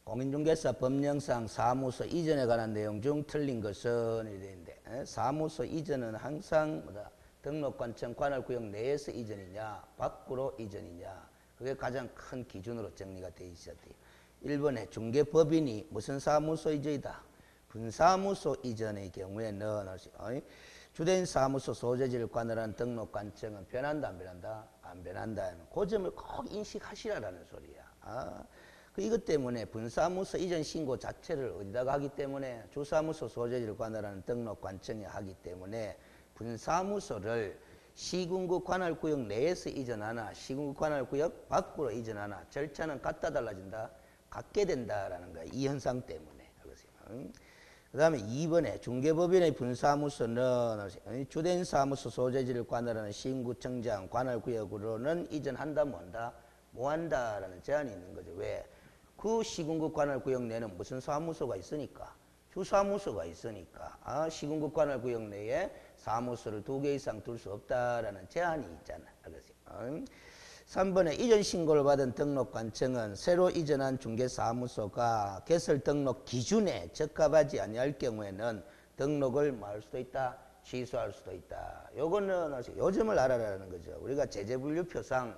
공인중개사 법령상 사무소 이전에 관한 내용 중 틀린 것은 이랬는데, 사무소 이전은 항상 뭐다? 등록관청 관할구역 내에서 이전이냐 밖으로 이전이냐, 그게 가장 큰 기준으로 정리가 되어 있어야 돼요. 1번에 중개법인이 무슨 사무소 이전이다? 분사무소 이전의 경우에는 주된 사무소 소재지를 관할하는 등록관청은 변한다 안 변한다? 안 변한다. 그 점을 꼭 인식하시라는 소리야. 이것 때문에 분사무소 이전 신고 자체를 어디다가 하기 때문에 주사무소 소재지를 관할하는 등록관청이 하기 때문에 분사무소를 시군구 관할구역 내에서 이전하나 시군구 관할구역 밖으로 이전하나 절차는 같다 달라진다? 같게 된다라는 거야. 이 현상 때문에. 그 다음에 2번에 중개법인의 분사무소는 주된 사무소 소재지를 관할하는 시군구청장 관할구역으로는 이전한다 뭐한다? 뭐한다라는 제한이 있는 거죠. 왜? 그 시군구 관할구역 내에는 무슨 사무소가 있으니까? 주사무소가 있으니까 시군구 관할구역 내에 사무소를 2개 이상 둘 수 없다라는 제한이 있잖아. 3번에 이전 신고를 받은 등록관청은 새로 이전한 중개사무소가 개설 등록 기준에 적합하지 아니할 경우에는 등록을 뭐 할 수도 있다? 취소할 수도 있다. 요거는 요점을 알아라는 거죠. 우리가 제재분류표상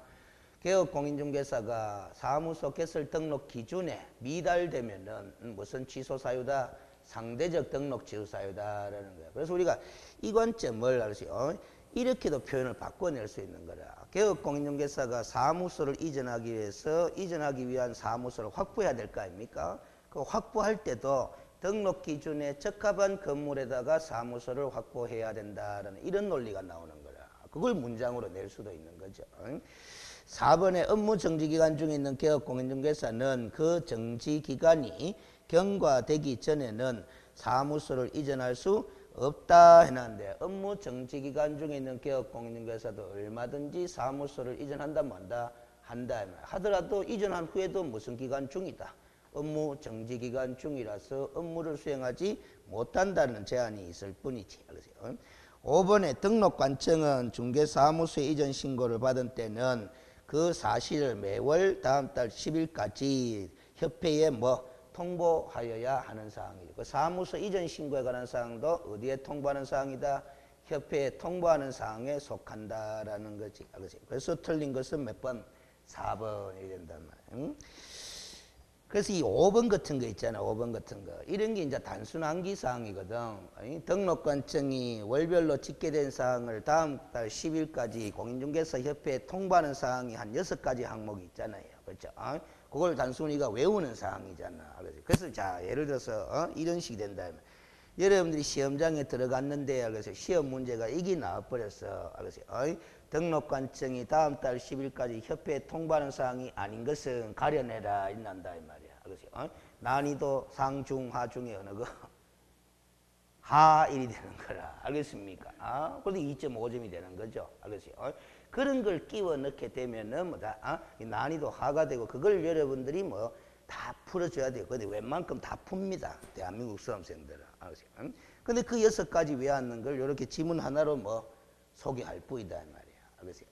개업공인중개사가 사무소 개설 등록 기준에 미달되면은 무슨 취소 사유다? 상대적 등록 취소 사유다라는 거예요. 그래서 우리가 이 관점을 알았어요. 이렇게도 표현을 바꿔낼 수 있는 거라. 개업공인중개사가 사무소를 이전하기 위한 사무소를 확보해야 될 거 아닙니까? 그 확보할 때도 등록 기준에 적합한 건물에다가 사무소를 확보해야 된다라는 이런 논리가 나오는 거라. 그걸 문장으로 낼 수도 있는 거죠. 4번에 업무 정지기간 중에 있는 개업공인중개사는 그 정지기간이 경과되기 전에는 사무소를 이전할 수 없다 해놨는데, 업무 정지기간 중에 있는 개업공인중개사도 얼마든지 사무소를 이전한다 뭐한다? 한다 하더라도 이전한 후에도 무슨 기간 중이다? 업무 정지기간 중이라서 업무를 수행하지 못한다는 제한이 있을 뿐이지. 5번에 등록관청은 중개사무소 이전 신고를 받은 때는 그 사실을 매월 다음 달 10일까지 협회에 통보하여야 하는 사항이죠. 그 사무소 이전 신고에 관한 사항도 어디에 통보하는 사항이다? 협회에 통보하는 사항에 속한다라는 거지. 그래서 틀린 것은 몇 번? 4번이 된단 말이에요. 그래서 이 5번 같은 거 있잖아. 5번 같은 거. 이런 게 이제 단순 암기 사항이거든. 등록관청이 월별로 집계된 사항을 다음 달 10일까지 공인중개사 협회에 통보하는 사항이 한 6가지 항목이 있잖아요. 그렇죠? 그걸 단순히 우리가 외우는 사항이잖아. 그래서 자, 예를 들어서 이런 식이 된다. 여러분들이 시험장에 들어갔는데 그래서 시험 문제가 이게 나와버렸어. 등록관청이 다음 달 10일까지 협회에 통보하는 사항이 아닌 것은 가려내라 이난다 이 말이야. 난이도 상중하 중에 어느 거? 하1이 되는 거라. 알겠습니까? 그런데 2.5점이 되는 거죠. 알겠어요? 그런 걸 끼워 넣게 되면은 뭐다? 난이도 하가 되고 그걸 여러분들이 다 풀어줘야 돼요. 근데 웬만큼 다 풉니다. 대한민국 수험생들은. 알겠어요? 근데 그 6가지 외웠는 걸 이렇게 지문 하나로 소개할 뿐이다 이 말이야. 알겠어요?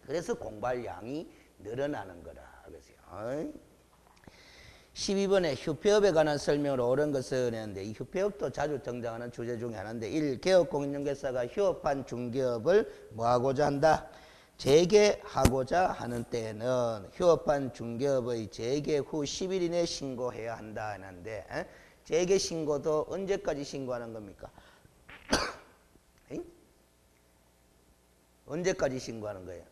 그래서 공부할 양이 늘어나는 거라. 알겠어요? 12번에 휴폐업에 관한 설명을 옳은 것은 했는데, 이 휴폐업도 자주 등장하는 주제 중에 하나인데, 1. 개업공인중개사가 휴업한 중개업을 뭐하고자 한다? 재개하고자 하는 때에는 휴업한 중개업의 재개 후 10일 이내에 신고해야 한다 했는데, 재개 신고도 언제까지 신고하는 겁니까? 언제까지 신고하는 거예요?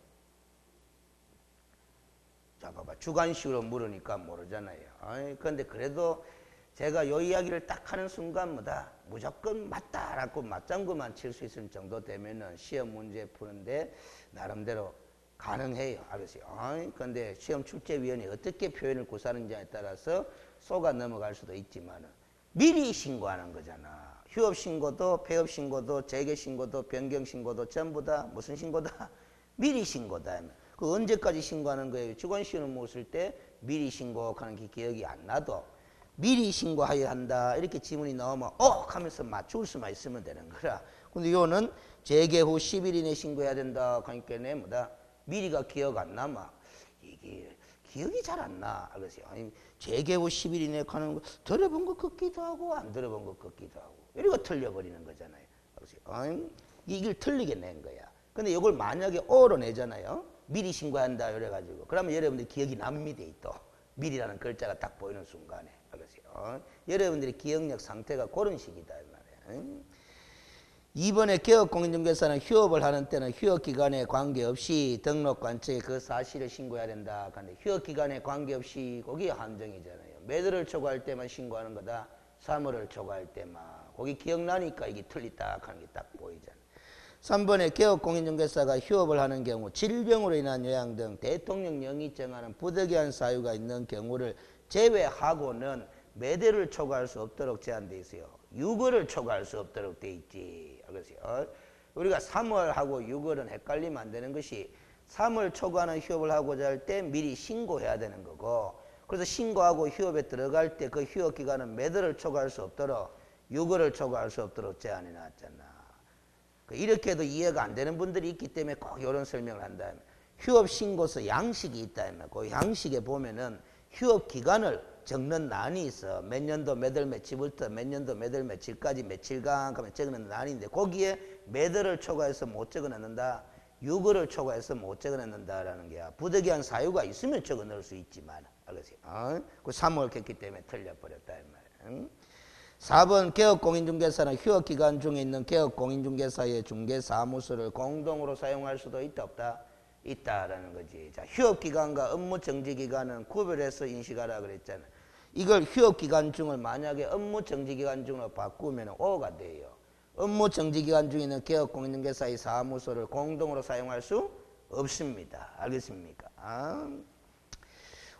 자, 봐봐. 주관식으로 물으니까 모르잖아요. 그런데 그래도 제가 요 이야기를 딱 하는 순간 무조건 맞다라고 맞장구만 칠 수 있을 정도 되면은 시험 문제 푸는데 나름대로 가능해요. 알겠어요? 그런데 시험 출제위원이 어떻게 표현을 구사하는지에 따라서 속아 넘어갈 수도 있지만은 미리 신고하는 거잖아. 휴업 신고도, 폐업 신고도, 재개 신고도, 변경 신고도 전부 다 무슨 신고다? 미리 신고다. 그 언제까지 신고하는 거예요? 주관시험을 묻을 때 미리 신고하는 게 기억이 안 나도 미리 신고하여야 한다 이렇게 지문이 나오면 하면서 맞출 수만 있으면 되는 거라. 근데 이거는 재개 후 10일 이내 신고해야 된다 하니까 미리가 기억 안 남아. 이게 기억이 잘 안 나. 알겠어요? 재개후 10일 이내에 가는 거 들어본 것 같기도 하고 안 들어본 것 같기도 하고 이러고 틀려버리는 거잖아요. 알겠어요? 이걸 틀리게 낸 거야. 근데 이걸 만약에 O로 내잖아요. 미리 신고한다 이래가지고 그러면 여러분들이 기억이 납니다. 또 미리라는 글자가 딱 보이는 순간에. 알겠어요? 여러분들의 기억력 상태가 그런 식이다 이 말이에요. 이번에 개업공인중개사는 휴업을 하는 때는 휴업기간에 관계없이 등록관청에 그 사실을 신고해야 된다. 근데 휴업기간에 관계없이 거기에 한정이잖아요. 매도를 초과할 때만 신고하는 거다. 사물을 초과할 때만. 거기 기억나니까 이게 틀리다 하는 게 딱 보이잖아요. 3번에 개업공인중개사가 휴업을 하는 경우 질병으로 인한 요양 등 대통령령이 정하는 부득이한 사유가 있는 경우를 제외하고는 매대를 초과할 수 없도록 제한되어 있어요. 유거를 초과할 수 없도록 돼 있지. 알겠어요? 우리가 3월하고 6월은 헷갈리면 안 되는 것이 3월 초과하는 휴업을 하고자 할 때 미리 신고해야 되는 거고 그래서 신고하고 휴업에 들어갈 때 그 휴업 기간은 매도를 초과할 수 없도록 유거를 초과할 수 없도록 제한해 놨잖아. 이렇게 해도 이해가 안 되는 분들이 있기 때문에 꼭 이런 설명을 한다. 휴업 신고서 양식이 있다. 그 양식에 보면은 휴업 기간을 적는 난이 있어. 몇 년도 몇 월 며칠부터 몇 년도 몇 월 며칠까지 며칠간 하면 적는 난인데 거기에 몇 월을 초과해서 못 적어넣는다. 6월을 초과해서 못 적어넣는다라는 게야. 부득이한 사유가 있으면 적어넣을 수 있지만 알겠어요? 그 3월 했기 때문에 틀려버렸다 이 말이야. 4번 개업공인중개사는 휴업기간 중에 있는 개업공인중개사의 중개사무소를 공동으로 사용할 수도 있다 없다? 있다라는 거지. 자, 휴업기간과 업무정지기간은 구별해서 인식하라 그랬잖아. 이걸 휴업기간 중을 만약에 업무정지기간 중으로 바꾸면 O가 돼요. 업무정지기간 중에 있는 개업공인중개사의 사무소를 공동으로 사용할 수 없습니다. 알겠습니까?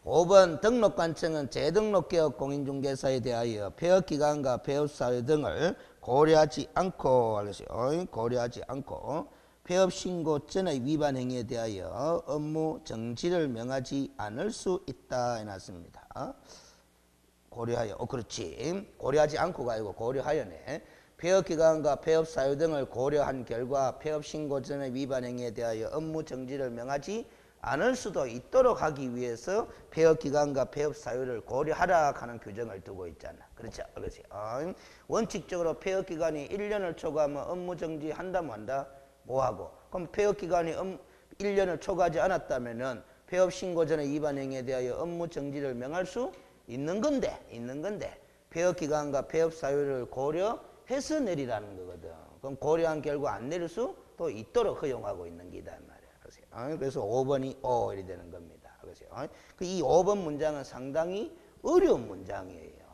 5번 등록관청은 재등록 개업 공인중개사에 대하여 폐업기간과 폐업사유 등을 고려하지 않고 알겠어요? 고려하지 않고 폐업신고 전의 위반 행위에 대하여 업무 정지를 명하지 않을 수 있다 해놨습니다. 고려하여 그렇지. 고려하지 않고가 아니고 고려하여네. 폐업기간과 폐업사유 등을 고려한 결과 폐업신고 전의 위반 행위에 대하여 업무 정지를 명하지 않을 수도 있도록 하기 위해서 폐업기간과 폐업사유를 고려하라 하는 규정을 두고 있잖아. 그렇죠? 그렇지. 원칙적으로 폐업기간이 1년을 초과하면 업무정지 한다 뭐 한다? 뭐하고? 그럼 폐업기간이 1년을 초과하지 않았다면 폐업신고 전의 위반 행위에 대하여 업무정지를 명할 수 있는 건데 폐업기간과 폐업사유를 고려해서 내리라는 거거든. 그럼 고려한 결과 안 내릴 수 또 있도록 허용하고 있는 기다 말이야. 그래서 5번이 O 이렇게 되는 겁니다. 이 5번 문장은 상당히 어려운 문장이에요.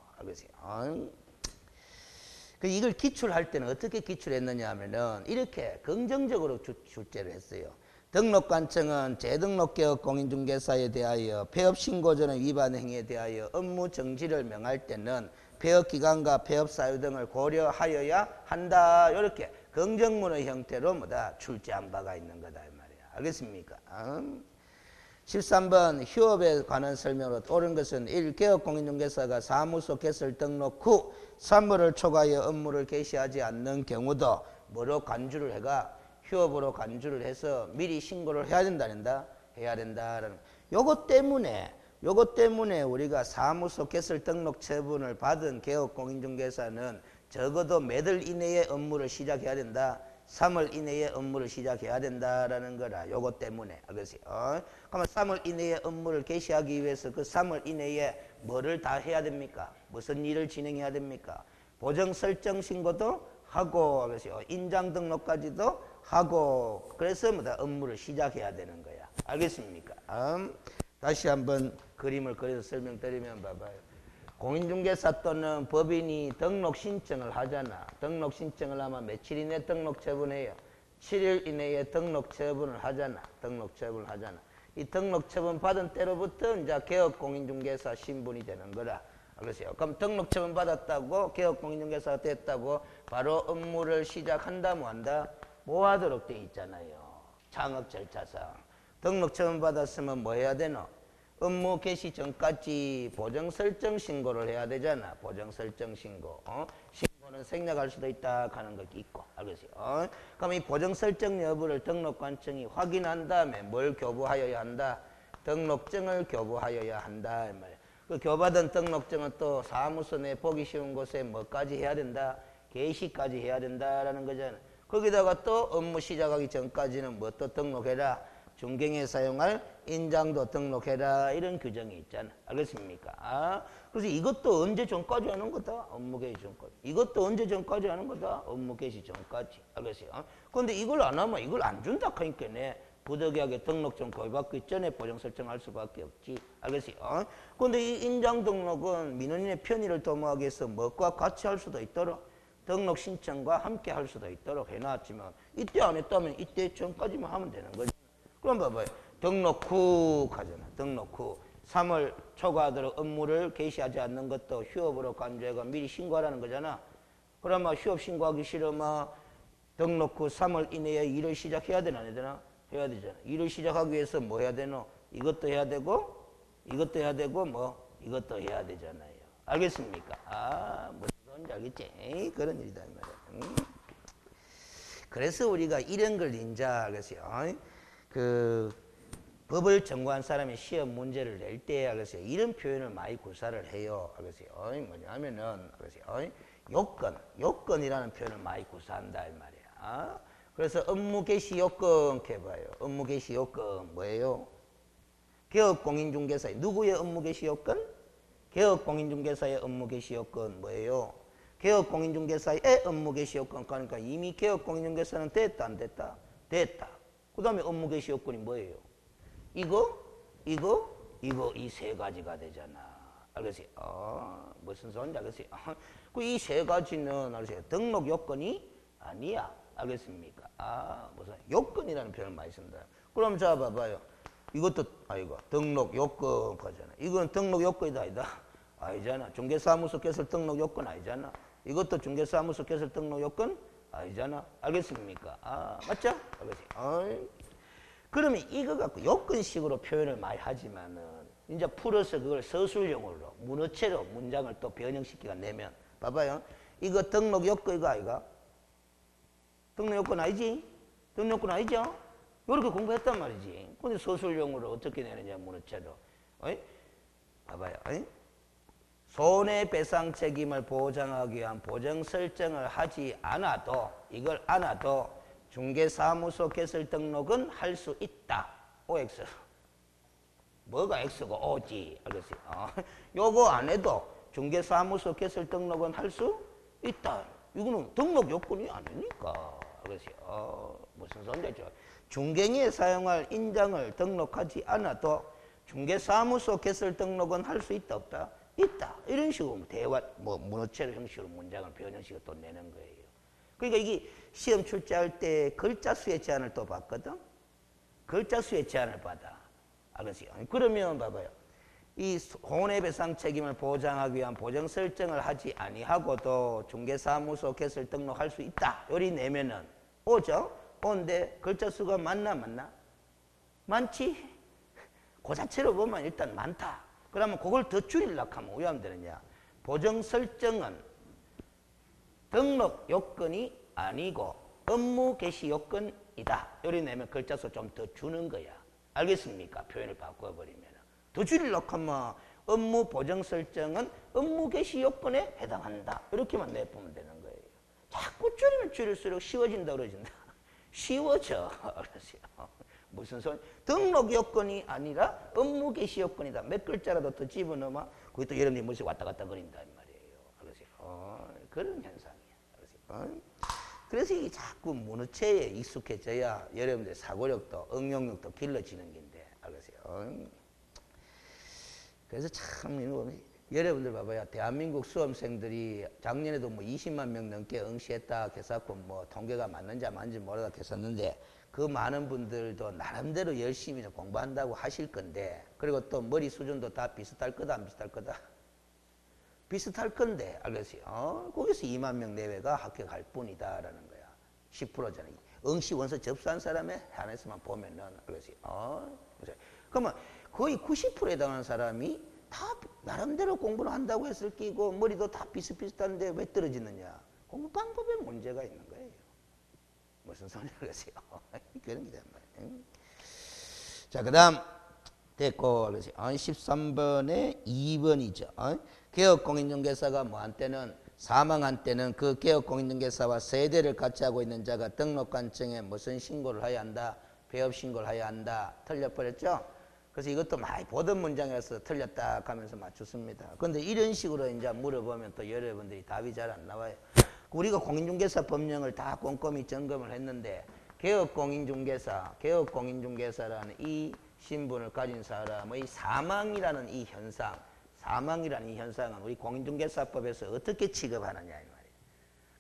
이걸 기출할 때는 어떻게 기출했느냐 하면은 이렇게 긍정적으로 출제를 했어요. 등록관청은 재등록개업 공인중개사에 대하여 폐업신고 전의 위반 행위에 대하여 업무 정지를 명할 때는 폐업기간과 폐업사유 등을 고려하여야 한다. 이렇게 긍정문의 형태로 뭐다 출제한 바가 있는 거다 이 말이야. 알겠습니까? 13번 휴업에 관한 설명으로 옳은 것은 1. 개업공인중개사가 사무소 개설 등록 후 3월을 초과하여 업무를 개시하지 않는 경우도 뭐로 간주를 해가 휴업으로 간주를 해서 미리 신고를 해야 된다. 해야 된다라는 요것 때문에 우리가 사무소 개설 등록 처분을 받은 개업공인중개사는 적어도 몇 월 이내에 업무를 시작해야 된다. 3월 이내에 업무를 시작해야 된다라는 거라. 요것 때문에. 알겠어요? 그러면 3월 이내에 업무를 개시하기 위해서 그 3월 이내에 뭐를 다 해야 됩니까? 무슨 일을 진행해야 됩니까? 보정 설정 신고도 하고, 알겠어요? 인장 등록까지도 하고, 그래서 뭐다 업무를 시작해야 되는 거야. 알겠습니까? 다시 한번 그림을 그려서 설명드리면 봐봐요. 공인중개사 또는 법인이 등록 신청을 하잖아. 등록 신청을 하면 며칠 이내 등록 처분해요? 7일 이내에 등록 처분을 하잖아. 이 등록 처분 받은 때로부터 이제 개업 공인중개사 신분이 되는 거라. 그러세요. 그럼 등록 처분 받았다고 개업 공인중개사가 됐다고 바로 업무를 시작한다 뭐 한다? 뭐 하도록 돼 있잖아요. 창업 절차상. 등록 처분 받았으면 뭐 해야 되노? 업무 개시 전까지 보정 설정 신고를 해야 되잖아. 보정 설정 신고. 신고는 생략할 수도 있다 하는 거 있고. 알겠어요? 그럼 이 보정 설정 여부를 등록관청이 확인한 다음에 뭘 교부하여야 한다? 등록증을 교부하여야 한다 이 말이야. 그 교부받은 등록증은 또 사무소 내 보기 쉬운 곳에 뭐까지 해야 된다? 게시까지 해야 된다라는 거잖아. 거기다가 또 업무 시작하기 전까지는 뭐 또 등록해라. 중경에 사용할 인장도 등록해라. 이런 규정이 있잖아. 알겠습니까? 그래서 이것도 언제 전까지 하는 거다? 업무 개시 전까지. 이것도 언제 전까지 하는 거다? 업무 개시 전까지. 알겠어요? 그런데 이걸 안 하면 이걸 안 준다 하니까네. 부득이하게 등록증 거의받기 전에 보정 설정할 수밖에 없지. 알겠어요? 그런데 이 인장 등록은 민원인의 편의를 도모하기 위해서 뭐과 같이 할 수도 있도록 등록 신청과 함께 할 수도 있도록 해놨지만 이때 안 했다면 이때 전까지만 하면 되는 거죠. 그럼 봐봐요. 등록 후 하잖아. 등록 후 3월 초과하도록 업무를 개시하지 않는 것도 휴업으로 간주해가 미리 신고하라는 거잖아. 그러면 휴업 신고하기 싫으면 등록 후 3월 이내에 일을 시작해야 되나 안 되나? 해야 되잖아. 일을 시작하기 위해서 뭐 해야 되노? 이것도 해야 되고 이것도 해야 되고 뭐 이것도 해야 되잖아요. 알겠습니까? 무슨 소리인지 알겠지? 그런 일이다 이 말이야. 그래서 우리가 이런 걸 인자 알겠어요. 그 법을 전공한 사람이 시험 문제를 낼 때 알겠어요. 이런 표현을 많이 구사를 해요. 알겠어요. 뭐냐면은 알겠어요. 요건이라는 표현을 많이 구사한다 이 말이야. 그래서 업무 개시 요건 해봐요. 업무 개시 요건 뭐예요? 개업공인중개사의 누구의 업무 개시 요건? 개업공인중개사의 업무 개시 요건 뭐예요? 개업공인중개사의 업무 개시 요건 그러니까 이미 개업공인중개사는 됐다 안 됐다? 됐다. 그 다음에 업무 개시 요건이 뭐예요? 이거 이 세 가지가 되잖아. 알겠어요? 무슨 소리인지 알겠어요? 그 이 세 가지는 알겠어요? 등록 요건이 아니야. 알겠습니까? 무슨 요건이라는 표현을 많이 씁니다. 그럼 자 봐봐요. 이것도 아이고 등록 요건 거잖아. 이건 등록 요건이다 아니다? 아니잖아. 중개사무소 개설 등록 요건 아니잖아. 이것도 중개사무소 개설 등록 요건 아니잖아. 알겠습니까? 맞죠? 알겠어요? 그러면 이거 갖고 요건식으로 표현을 많이 하지만은 이제 풀어서 그걸 서술형으로 문어체로 문장을 또 변형시키가 내면 봐봐요. 이거 등록 요건 이거 아이가? 등록 요건 아니지? 등록 요건 아니죠? 이렇게 공부했단 말이지. 근데 서술형으로 어떻게 내느냐 문어체로. 봐봐요. 손해배상 책임을 보장하기 위한 보정 설정을 하지 않아도 이걸 안 해도 중개사무소 개설 등록은 할 수 있다. OX. 뭐가 X고 O지. 알겠어요? 요거 안 해도 중개사무소 개설 등록은 할 수 있다. 이거는 등록 요건이 아니니까. 알겠어요? 무슨 소리죠? 중개인이 사용할 인장을 등록하지 않아도 중개사무소 개설 등록은 할 수 있다 없다? 있다. 이런 식으로 대화 문어체로 형식으로 문장을 변형식으로 또 내는 거예요. 그러니까 이게 시험 출제할 때 글자 수의 제한을 또 받거든. 글자 수의 제한을 받아. 알겠어요? 그러면 봐봐요. 이 손해배상 책임을 보장하기 위한 보정 설정을 하지 아니하고도 중개사무소 개설 등록할 수 있다. 요리 내면은 오죠. 온데 글자 수가 많나? 많지? 그 자체로 보면 일단 많다. 그러면 그걸 더 줄이려고 하면 왜 하면 되느냐? 보정 설정은 등록 요건이 아니고 업무 개시 요건이다. 요리 내면 글자 수 좀 더 주는 거야. 알겠습니까? 표현을 바꿔버리면. 더 줄이려고 하면 업무 보정 설정은 업무 개시 요건에 해당한다. 이렇게만 내보면 되는 거예요. 자꾸 줄이면 줄일수록 쉬워진다 그러진다. 쉬워져. 그러세요. 무슨 소리? 등록 요건이 아니라 업무 개시 요건이다. 몇 글자라도 더 집어넣으면 그것도 여러분들이 무엇이 왔다 갔다 거린다 이 말이에요. 그러세요. 그런 현상이야. 그래서 이 자꾸 문어체에 익숙해져야 여러분들 사고력도 응용력도 길러지는 건데. 알겠어요? 그래서 참 여러분들 봐봐요. 대한민국 수험생들이 작년에도 뭐 20만 명 넘게 응시했다 해서고 뭐 통계가 맞는지 안 맞는지 모르다 했었는데 그 많은 분들도 나름대로 열심히 공부한다고 하실 건데 그리고 또 머리 수준도 다 비슷할 거다 안 비슷할 거다? 비슷할 건데 알겠어요? 거기서 2만 명 내외가 합격할 뿐이다라는 거야. 10%잖아. 응시 원서 접수한 사람에 한해서만 보면은 알겠어요? 그러면 거의 90%에 해당하는 사람이 다 나름대로 공부를 한다고 했을 끼고 머리도 다 비슷비슷한데 왜 떨어지느냐? 공부 방법에 문제가 있는 거예요. 무슨 소리를 하세요? 그런 게 된 말이에요. 자, 그 다음 됐고, 그래서 13번에 2번이죠. 개업공인중개사가 뭐 한때는 사망한 때는 그 개업공인중개사와 세대를 같이 하고 있는 자가 등록관청에 무슨 신고를 해야 한다? 폐업신고를 해야 한다. 틀려버렸죠? 그래서 이것도 많이 보던 문장이라서 틀렸다 하면서 맞췄습니다. 그런데 이런 식으로 이제 물어보면 또 여러분들이 답이 잘 안 나와요. 우리가 공인중개사 법령을 다 꼼꼼히 점검을 했는데 개업공인중개사라는 이 신분을 가진 사람의 사망이라는 이 현상은 우리 공인중개사법에서 어떻게 취급하느냐 이 말이에요.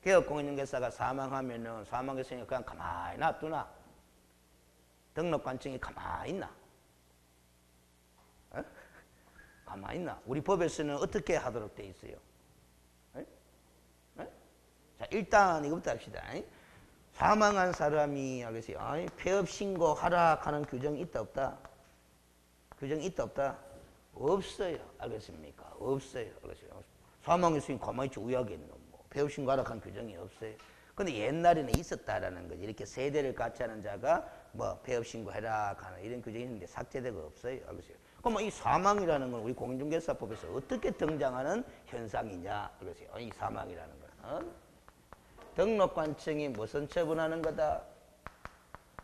개업공인중개사가 사망하면은 사망했으니까 그냥 가만히 놔두나? 등록관청이 가만히 있나? 에? 가만히 있나? 우리 법에서는 어떻게 하도록 돼 있어요? 에? 에? 자, 일단 이것부터 합시다. 사망한 사람이 알겠어요. 폐업 신고하라 하는 규정이 있다 없다? 규정이 있다 없다? 없어요. 알겠습니까? 없어요. 알겠어요. 사망했으니 가만히 있지 우야겠노. 뭐 폐업 신고하라 하는 규정이 없어요. 근데 옛날에는 있었다라는 거지. 이렇게 세대를 같이 하는 자가 뭐 폐업 신고해라 하는 이런 규정이 있는데 삭제되고 없어요. 알겠어요. 그럼 이 사망이라는 건 우리 공인중개사법에서 어떻게 등장하는 현상이냐? 알겠어요. 이 사망이라는 건 등록관청이 무슨 처분하는 거다?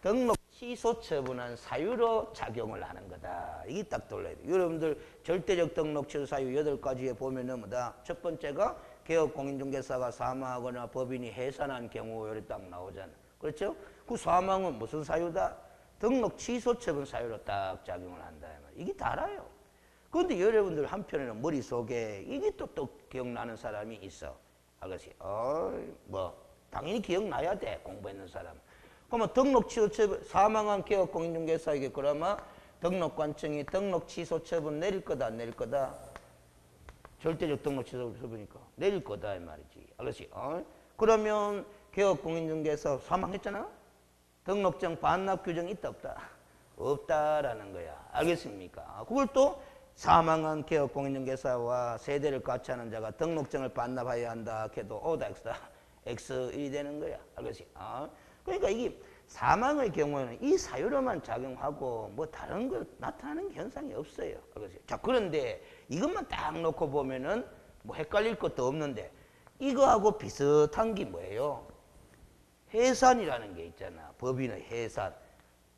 등록 취소 처분한 사유로 작용을 하는 거다. 이게 딱 돌려야 돼요. 여러분들 절대적 등록 취소 사유 8가지에 보면은 뭐다? 첫 번째가 개업공인중개사가 사망하거나 법인이 해산한 경우 요리 딱 나오잖아. 그렇죠? 그 사망은 무슨 사유다? 등록 취소 처분 사유로 딱 작용을 한다. 이게 달아요. 그런데 여러분들 한편에는 머릿속에 이게 또 기억나는 사람이 있어. 알겠어요? 뭐 당연히 기억나야 돼. 공부했는 사람. 그러면 등록 취소 처분 사망한 개업공인중개사에게 그러면 등록관청이 등록 취소 처분 내릴 거다 안 내릴 거다? 절대적 등록 취소 처분이니까 내릴 거다 이 말이지. 알겠어요? 그러면 개업공인중개사 사망했잖아? 등록증 반납 규정이 있다 없다? 없다라는 거야. 알겠습니까? 그걸 또 사망한 개업공인중개사와 세대를 같이 하는 자가 등록증을 반납해야 한다 해도 O다 X다? X1이 되는 거야. 알겠어요? 그러니까 이게 사망의 경우에는 이 사유로만 작용하고 뭐 다른 거 나타나는 현상이 없어요. 알겠어요? 자, 그런데 이것만 딱 놓고 보면은 뭐 헷갈릴 것도 없는데 이거하고 비슷한 게 뭐예요? 해산이라는 게 있잖아. 법인의 해산.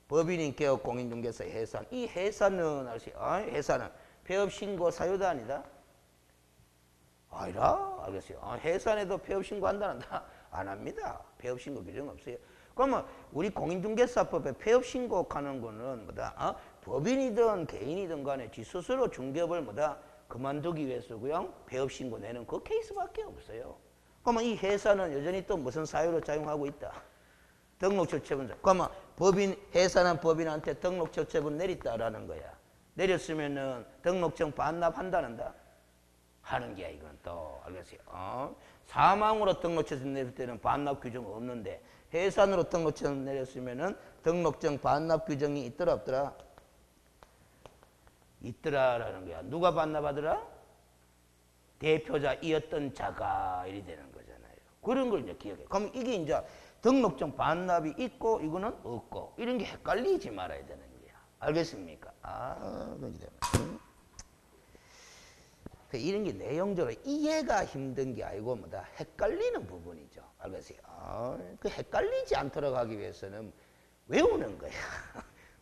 법인인 개업공인중개사 해산. 이 해산은 해산은 폐업신고 사유다 아니다? 아니라 알겠어요. 해산에도 폐업신고 한다? 안 합니다. 폐업신고 규정 없어요. 그러면 우리 공인중개사법에 폐업신고하는 거는 뭐다? 법인이든 개인이든 간에 지 스스로 중개업을 뭐다? 그만두기 위해서고요. 폐업신고 내는 그 케이스밖에 없어요. 그러면 이 회사는 여전히 또 무슨 사유로 작용하고 있다? 등록처분. 그러면 해산한 법인한테 등록처분 내렸다라는 거야. 내렸으면은 등록증 반납한다는다? 하는 게야, 이건 또. 알겠어요? 사망으로 등록처분 내릴 때는 반납 규정 없는데, 해산으로 등록처분 내렸으면은 등록증 반납 규정이 있더라, 없더라? 있더라라는 거야. 누가 반납하더라? 대표자이었던 자가 이리 되는 거잖아요. 그런 걸 이제 기억해. 그럼 이게 이제 등록증 반납이 있고 이거는 없고 이런 게 헷갈리지 말아야 되는 거야. 알겠습니까? 그렇게 되면. 이런 게 내용적으로 이해가 힘든 게 아니고 뭐다 헷갈리는 부분이죠. 알겠어요? 그 헷갈리지 않도록 하기 위해서는 외우는 거야.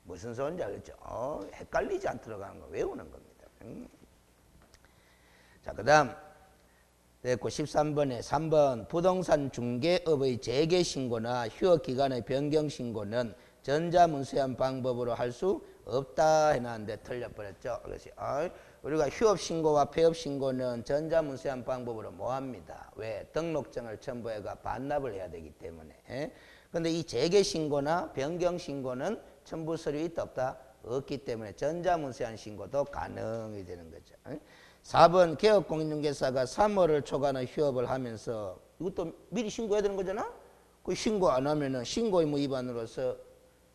무슨 소리인지 알겠죠? 헷갈리지 않도록 하는 거 외우는 겁니다. 자, 그 다음 됐고 13번에 3번 부동산 중개업의 재개신고나 휴업기간의 변경신고는 전자문서한 방법으로 할 수 없다 해놨는데 틀려버렸죠. 그래서 우리가 휴업신고와 폐업신고는 전자문서한 방법으로 못합니다. 왜? 등록증을 첨부해가 반납을 해야 되기 때문에. 그런데 이 재개신고나 변경신고는 첨부 서류 있다 없다? 없기 때문에 전자문서한 신고도 가능이 되는 거죠. 4번 개업공인중개사가 3월을 초과하는 휴업을 하면서 이것도 미리 신고해야 되는 거잖아? 그 신고 안 하면은 신고의무 위반으로서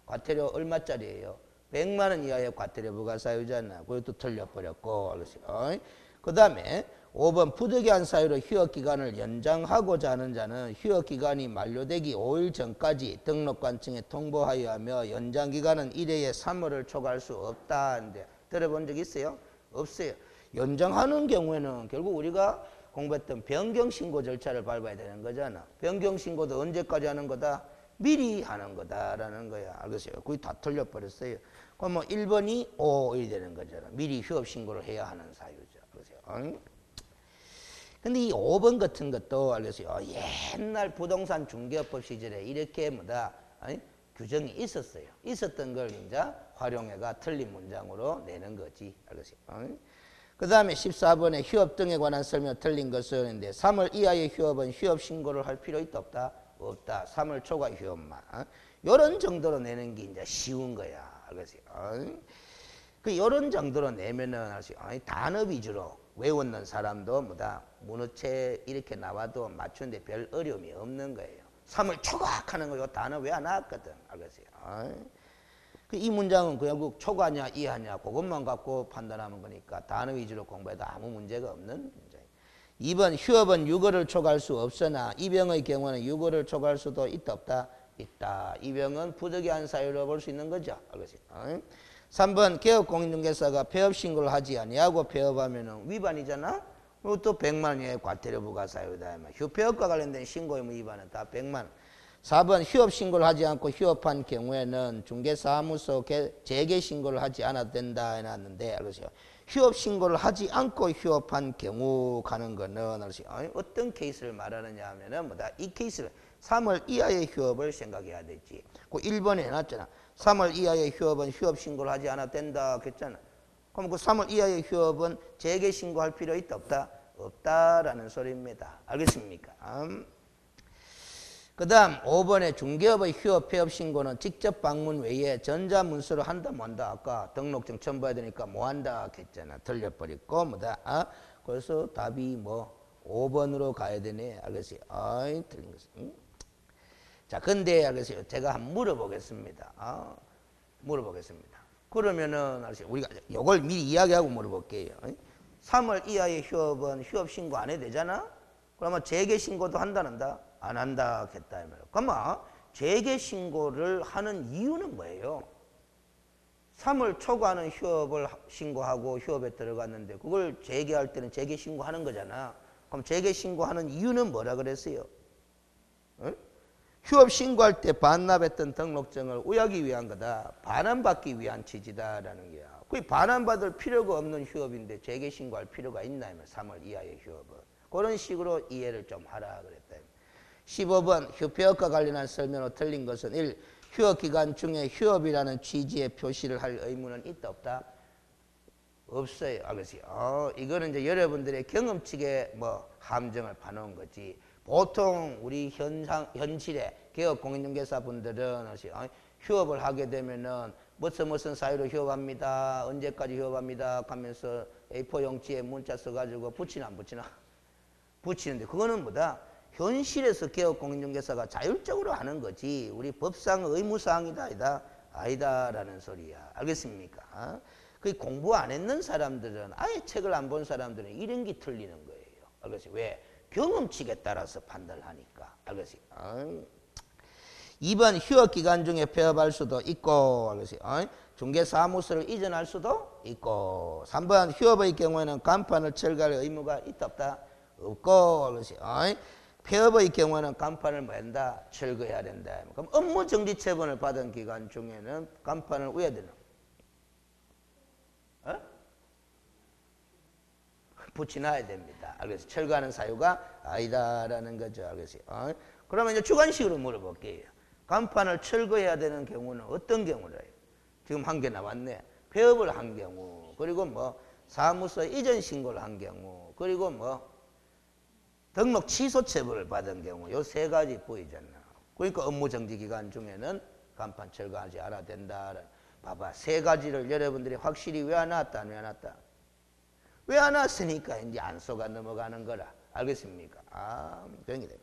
과태료 얼마짜리예요? 100만 원 이하의 과태료 부과사유잖아. 그것도 틀려버렸고. 그 다음에 5번 부득이한 사유로 휴업기간을 연장하고자 하는 자는 휴업기간이 만료되기 5일 전까지 등록관청에 통보하여 하며 연장기간은 1회에 3월을 초과할 수 없다 하는데 들어본 적 있어요? 없어요. 연장하는 경우에는 결국 우리가 공부했던 변경신고 절차를 밟아야 되는 거잖아. 변경신고도 언제까지 하는 거다? 미리 하는 거다라는 거야. 알겠어요? 거의 다 틀려버렸어요. 그럼 뭐 1번이 5일이 되는 거잖아. 미리 휴업신고를 해야 하는 사유죠. 알겠어요? 근데 이 5번 같은 것도 알겠어요? 옛날 부동산 중개업법 시절에 이렇게 뭐다? 규정이 있었어요. 있었던 걸 이제 활용해가 틀린 문장으로 내는 거지. 알겠어요? 그 다음에 14번에 휴업 등에 관한 설명 틀린 것은 있는데 3월 이하의 휴업은 휴업 신고를 할 필요 있다 없다? 없다. 3월 초과 휴업만. 요런 정도로 내는 게 이제 쉬운 거야. 알겠어요? 그 요런 정도로 내면은 단어 위주로 외웠는 사람도 뭐다? 문어체 이렇게 나와도 맞추는데 별 어려움이 없는 거예요. 3월 초과 하는 거 요 단어 왜 안 나왔거든. 알겠어요? 이 문장은 결국 초과냐 이하냐 그것만 갖고 판단하는 거니까 단어 위주로 공부해도 아무 문제가 없는 문제예요. 2번 휴업은 유거를 초과할 수 없으나 이 병의 경우는 유거를 초과할 수도 있다 없다? 있다. 이 병은 부득이한 사유로 볼 수 있는 거죠. 알겠어요? 3번 개업공인중개사가 폐업 신고를 하지 아니하고 폐업하면 위반이잖아. 그리고 또 100만 원 이하의 과태료 부과 사유다. 휴폐업과 관련된 신고 의무 위반은 다 100만 원. 4번 휴업 신고를 하지 않고 휴업한 경우에는 중개사무소 재개 신고를 하지 않아도 된다 해놨는데 알겠어요? 휴업 신고를 하지 않고 휴업한 경우 가는 거는 어떤 케이스를 말하느냐 하면은 뭐다? 이 케이스를 3월 이하의 휴업을 생각해야 되지. 그 1번에 해놨잖아. 3월 이하의 휴업은 휴업 신고를 하지 않아도 된다 그랬잖아. 그럼 그 3월 이하의 휴업은 재개 신고할 필요 있다 없다? 없다라는 소리입니다. 알겠습니까? 그 다음 5번에 중개업의 휴업 폐업 신고는 직접 방문 외에 전자문서로 한다 뭐한다? 아까 등록증 첨부해야 되니까 뭐한다 했잖아. 틀려버렸고 뭐다? 그래서 답이 뭐 5번으로 가야 되네. 알겠어요? 틀린 것은. 자, 근데 알겠어요? 제가 한번 물어보겠습니다. 물어보겠습니다. 그러면은 알겠어요? 우리가 이걸 미리 이야기하고 물어볼게요. 3월 이하의 휴업은 휴업 신고 안 해도 되잖아? 그러면 재개 신고도 한다는다? 안 한다 했다. 그러면 재개 신고를 하는 이유는 뭐예요? 3월 초과는 휴업을 신고하고 휴업에 들어갔는데 그걸 재개할 때는 재개 신고하는 거잖아. 그럼 재개 신고하는 이유는 뭐라 그랬어요? 휴업 신고할 때 반납했던 등록증을 우회하기 위한 거다. 반환받기 위한 취지다라는 거야. 그 반환받을 필요가 없는 휴업인데 재개 신고할 필요가 있나 하면 3월 이하의 휴업은. 그런 식으로 이해를 좀 하라 그랬다. 15번 휴폐업과 관련한 설명으로 틀린 것은 1. 휴업 기간 중에 휴업이라는 취지의 표시를 할 의무는 있다 없다? 없어요. 알겠어요? 이거는 이제 여러분들의 경험칙에 뭐 함정을 파놓은 거지. 보통 우리 현실에 개업공인중개사분들은 휴업을 하게 되면은 무슨 사유로 휴업합니다. 언제까지 휴업합니다. 하면서 A4 용지에 문자 써가지고 붙이나 안 붙이나? 붙이는데 그거는 뭐다? 현실에서 개업공인중개사가 자율적으로 하는 거지. 우리 법상 의무사항이다 아니다라는 소리야. 알겠습니까? 그 공부 안 했는 사람들은 아예 책을 안 본 사람들은 이런 게 틀리는 거예요. 알겠어요? 왜? 경험칙에 따라서 판단을 하니까. 알겠어요? 2번 휴업 기간 중에 폐업할 수도 있고, 알겠어요? 중개사무소를 이전할 수도 있고. 3번 휴업의 경우에는 간판을 철거할 의무가 있다 없다? 없고, 알겠어요? 폐업의 경우에는 간판을 뭐 한다? 철거해야 된다. 그럼 업무 정지 처분을 받은 기간 중에는 간판을 왜 되나? 붙여놔야 됩니다. 알겠어요? 철거하는 사유가 아니다라는 거죠. 알겠어요? 그러면 이제 주관식으로 물어볼게요. 간판을 철거해야 되는 경우는 어떤 경우래요? 지금 한 개 나왔네. 폐업을 한 경우, 그리고 뭐 사무소 이전 신고를 한 경우, 그리고 뭐 등록 취소 처분을 받은 경우, 요 세 가지 보이잖아. 그러니까 업무 정지 기간 중에는 간판 철거하지 않아야 된다. 봐봐, 세 가지를 여러분들이 확실히 왜 안 왔다, 왜 안 왔다? 왜 안 왔으니까 이제 안 속아 넘어가는 거라. 알겠습니까? 그런 게 돼.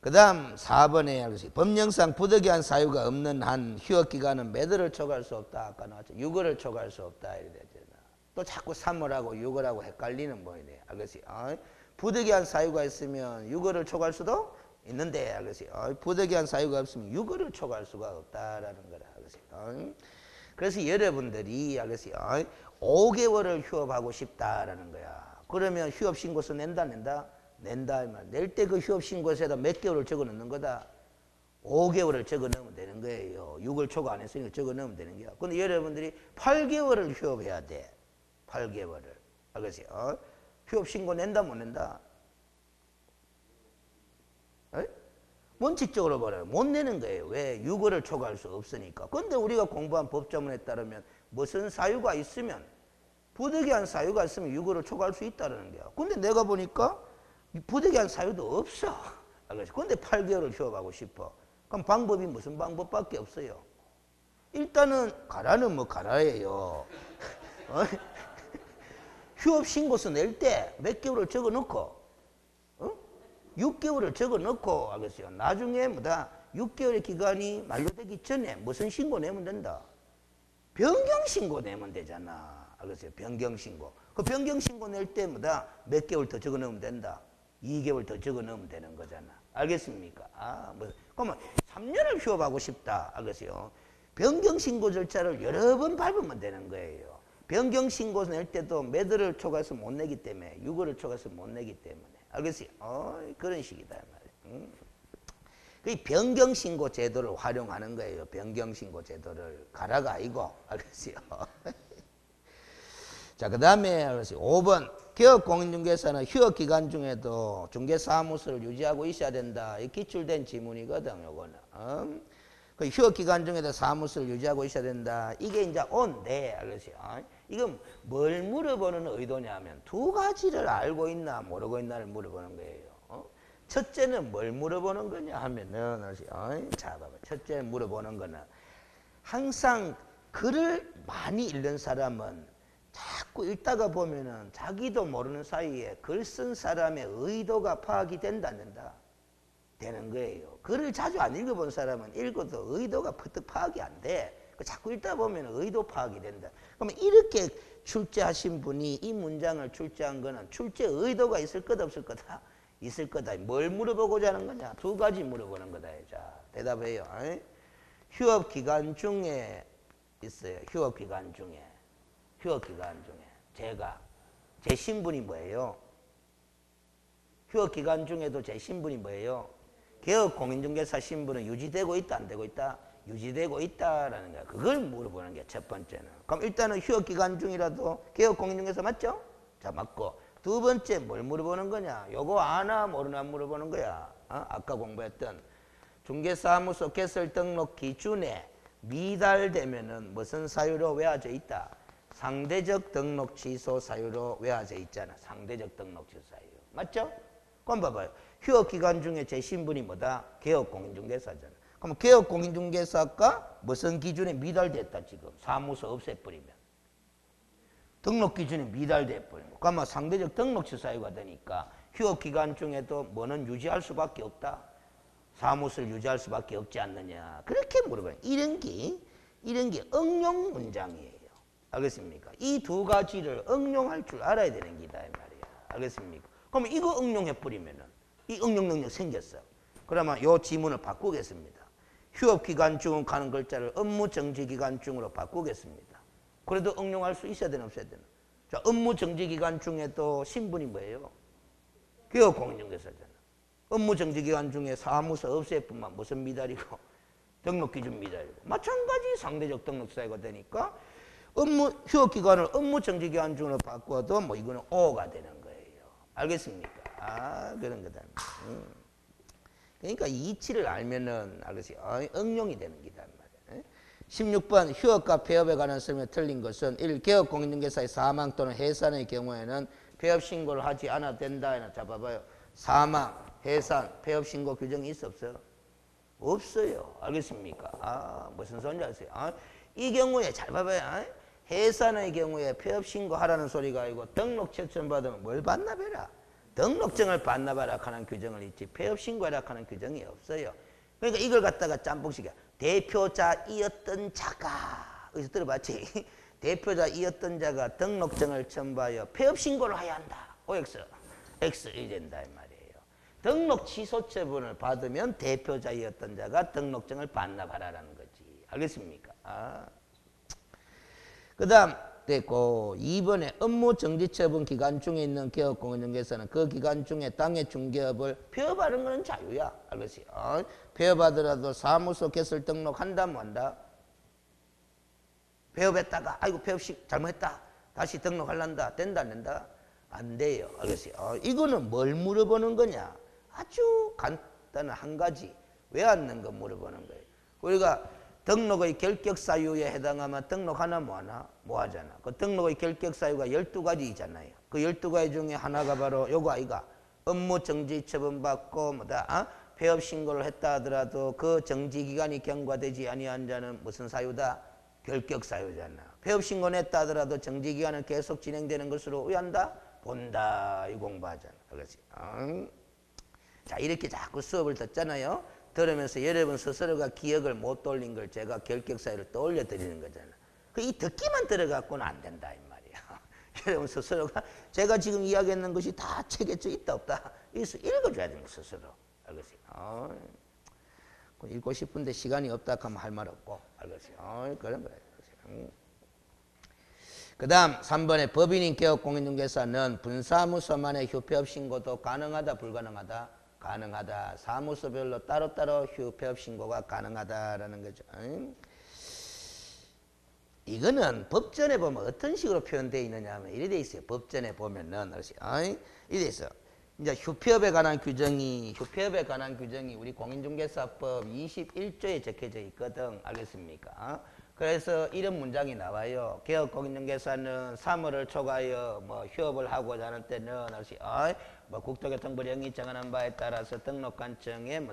그 다음 4번에 알겠어요. 법령상 부득이한 사유가 없는 한 휴업 기간은 몇 월을 초과할 수 없다. 아까 나왔죠. 6월을 초과할 수 없다. 이래 되잖아. 또 자꾸 3월하고 6월하고 헷갈리는 뭐이네. 알겠어요? 부득이한 사유가 있으면 6월을 초과할 수도 있는데, 알겠어요? 부득이한 사유가 없으면 6월을 초과할 수가 없다라는 거라. 알겠어요? 그래서 여러분들이 알겠어요. 5개월을 휴업하고 싶다라는 거야. 그러면 휴업신고서 낸다, 낸다? 낸다. 낼 때 그 휴업신고서에다 몇 개월을 적어 넣는 거다? 5개월을 적어 넣으면 되는 거예요. 6월 초과 안 했으니까 적어 넣으면 되는 거야. 근데 여러분들이 8개월을 휴업해야 돼. 8개월을. 알겠어요? 휴업신고 낸다, 못 낸다? 에? 원칙적으로 말해요. 못 내는 거예요. 왜? 6월을 초과할 수 없으니까. 근데 우리가 공부한 법조문에 따르면 무슨 사유가 있으면, 부득이한 사유가 있으면 6월을 초과할 수 있다는 거야. 근데 내가 보니까 부득이한 사유도 없어. 알겠어? 근데 8개월을 휴업하고 싶어. 그럼 방법이 무슨 방법밖에 없어요. 일단은 가라는 뭐 가라예요. 휴업 신고서 낼 때 몇 개월을 적어 놓고 6개월을 적어 놓고 알겠어요. 나중에 뭐다 6개월의 기간이 만료되기 전에 무슨 신고 내면 된다. 변경 신고 내면 되잖아. 알겠어요. 변경 신고. 그 변경 신고 낼 때 뭐다 몇 개월 더 적어 넣으면 된다. 2개월 더 적어 넣으면 되는 거잖아. 알겠습니까? 그러면 3년을 휴업하고 싶다. 알겠어요. 변경 신고 절차를 여러 번 밟으면 되는 거예요. 변경 신고 낼 때도 몇 월을 초과해서 못 내기 때문에 6월을 초과해서 못 내기 때문에. 알겠어요? 그런 식이다 말이에요. 그 변경 신고 제도를 활용하는 거예요. 변경 신고 제도를 가라가 아니고. 알겠어요? 자, 그 다음에 5번 개업공인중개사는 휴업기간 중에도 중개사무소를 유지하고 있어야 된다. 이 기출된 지문이거든. 요거는 그 휴업기간 중에도 사무소를 유지하고 있어야 된다. 이게 이제 온데 알겠어요? 이건 뭘 물어보는 의도냐면 두 가지를 알고 있나 모르고 있나를 물어보는 거예요. 첫째는 뭘 물어보는 거냐 하면은 자 봐봐. 첫째 물어보는 거는 항상 글을 많이 읽는 사람은 자꾸 읽다가 보면은 자기도 모르는 사이에 글 쓴 사람의 의도가 파악이 된다 안 된다? 되는 거예요. 글을 자주 안 읽어본 사람은 읽어도 의도가 퍼뜩 파악이 안 돼. 자꾸 읽다 보면 의도 파악이 된다. 그러면 이렇게 출제하신 분이 이 문장을 출제한 거는 출제 의도가 있을 거다 없을 거다? 있을 거다. 뭘 물어보고자 하는 거냐? 두 가지 물어보는 거다. 자, 대답해요. 휴업 기간 중에 있어요. 휴업 기간 중에 제 신분이 뭐예요? 휴업 기간 중에도 제 신분이 뭐예요? 개업 공인중개사 신분은 유지되고 있다 안 되고 있다? 유지되고 있다라는 거야. 그걸 물어보는 게 첫 번째는. 그럼 일단은 휴업 기간 중이라도 개업 공인중개사 맞죠? 자, 맞고. 두 번째 뭘 물어보는 거냐? 요거 아나 모르나 물어보는 거야. 아까 공부했던 중개사무소 개설 등록 기준에 미달되면은 무슨 사유로 외화져 있다? 상대적 등록 취소 사유로 외화져 있잖아. 상대적 등록 취소 사유. 맞죠? 그럼 봐봐요. 휴업 기간 중에 제 신분이 뭐다? 개업 공인중개사잖아. 그럼 개업 공인중개사가 무슨 기준에 미달됐다 지금? 사무소 없애버리면. 등록 기준이 미달돼 버린 거. 그러면 상대적 등록 취소 사유가 되니까 휴업 기간 중에도 뭐는 유지할 수밖에 없다. 사무소를 유지할 수밖에 없지 않느냐. 그렇게 물어봐요. 이런 게 응용 문장이에요. 알겠습니까? 이 두 가지를 응용할 줄 알아야 되는 기다 이 말이야. 알겠습니까? 그러면 이거 응용해버리면은 이 응용 능력 생겼어. 그러면 이 지문을 바꾸겠습니다. 휴업기간 중 가는 글자를 업무정지기간 중으로 바꾸겠습니다. 그래도 응용할 수 있어야 되나 없어야 되나? 자, 업무정지기간 중에도 신분이 뭐예요? 개업공인중개사잖아. 업무정지기간 중에 사무소 없앨 뿐만 무슨 미달이고 등록기준 미달이고 마찬가지 상대적 등록사유가 되니까 휴업기간을 업무정지기간 중으로 바꿔도 뭐 이거는 O가 되는 거예요. 알겠습니까? 그런 거다. 그러니까 이치를 알면은 알겠어요. 응용이 되는 기다 말이에요. 16번 휴업과 폐업에 관한 설명이 틀린 것은 1. 개업공인중개사의 사망 또는 해산의 경우에는 폐업 신고를 하지 않아도 된다. 잡아봐요. 사망, 해산, 폐업 신고 규정이 있어 없어요? 없어요. 알겠습니까? 무슨 소리인지 아세요? 이 경우에 잘 봐봐요. 해산의 경우에 폐업 신고하라는 소리가 아니고 등록 채점받으면 뭘 반납해라? 등록증을 반납하라 하는 규정을 있지 폐업 신고하라 하는 규정이 없어요. 그러니까 이걸 갖다가 짬뽕식이야. 대표자이었던 자가 어디서 들어봤지? 대표자이었던 자가 등록증을 첨부하여 폐업 신고를 해야 한다. OX, X 이 된다 이 말이에요. 등록 취소 처분을 받으면 대표자이었던 자가 등록증을 반납하라는 거지. 알겠습니까? 그 다음 됐고 2번에 업무 정지 처분 기간 중에 있는 개업공인중개사는 그 기간 중에 당해 중개업을 폐업하는 것은 자유야. 알겠어요? 폐업하더라도 사무소 개설 등록한다 뭐 한다? 폐업했다가 아이고 폐업식 잘못했다. 다시 등록하려한다. 된다 안 된다? 안 돼요. 알겠어요? 이거는 뭘 물어보는 거냐? 아주 간단한 한 가지. 왜 안 는 거 물어보는 거예요. 우리가 등록의 결격사유에 해당하면 등록하나 뭐하나? 뭐하잖아. 그 등록의 결격사유가 12가지잖아요. 그 12가지 중에 하나가 바로 요거 아이가 업무 정지 처분받고 뭐다? 폐업 신고를 했다 하더라도 그 정지 기간이 경과되지 아니한 자는 무슨 사유다? 결격사유잖아. 폐업 신고를 했다 하더라도 정지 기간은 계속 진행되는 것으로 의한다? 본다. 이 공부하잖아. 그렇지? 자, 이렇게 자꾸 수업을 듣잖아요. 들으면서 여러분 스스로가 기억을 못 돌린 걸 제가 결격사유를 떠올려 드리는 거잖아. 이 듣기만 들어갖고는 안 된다 이 말이야. 여러분 스스로가 제가 지금 이야기했는 것이 다 책에 있다 없다 이것을 읽어줘야 되는 거 스스로. 알겠어요? 읽고 싶은데 시간이 없다 하면 할 말 없고. 알겠어요? 그런 거예요. 그 다음 3번에 법인인 개업공인중개사는 분사무소만의 휴폐업 신고도 가능하다 불가능하다? 가능하다. 사무소별로 따로따로 휴폐업 신고가 가능하다라는 거죠. 이거는 법전에 보면 어떤 식으로 표현되어 있느냐 하면 이래 돼 있어요. 법전에 보면은 이래 돼 있어요. 이제 휴폐업에 관한 규정이 우리 공인중개사법 21조에 적혀져 있거든. 알겠습니까? 그래서 이런 문장이 나와요. 개업공인중개사는 사무를 초과하여 휴업을 하고자 하는 때는 국토교통부령이 정하는 바에 따라서 등록관청에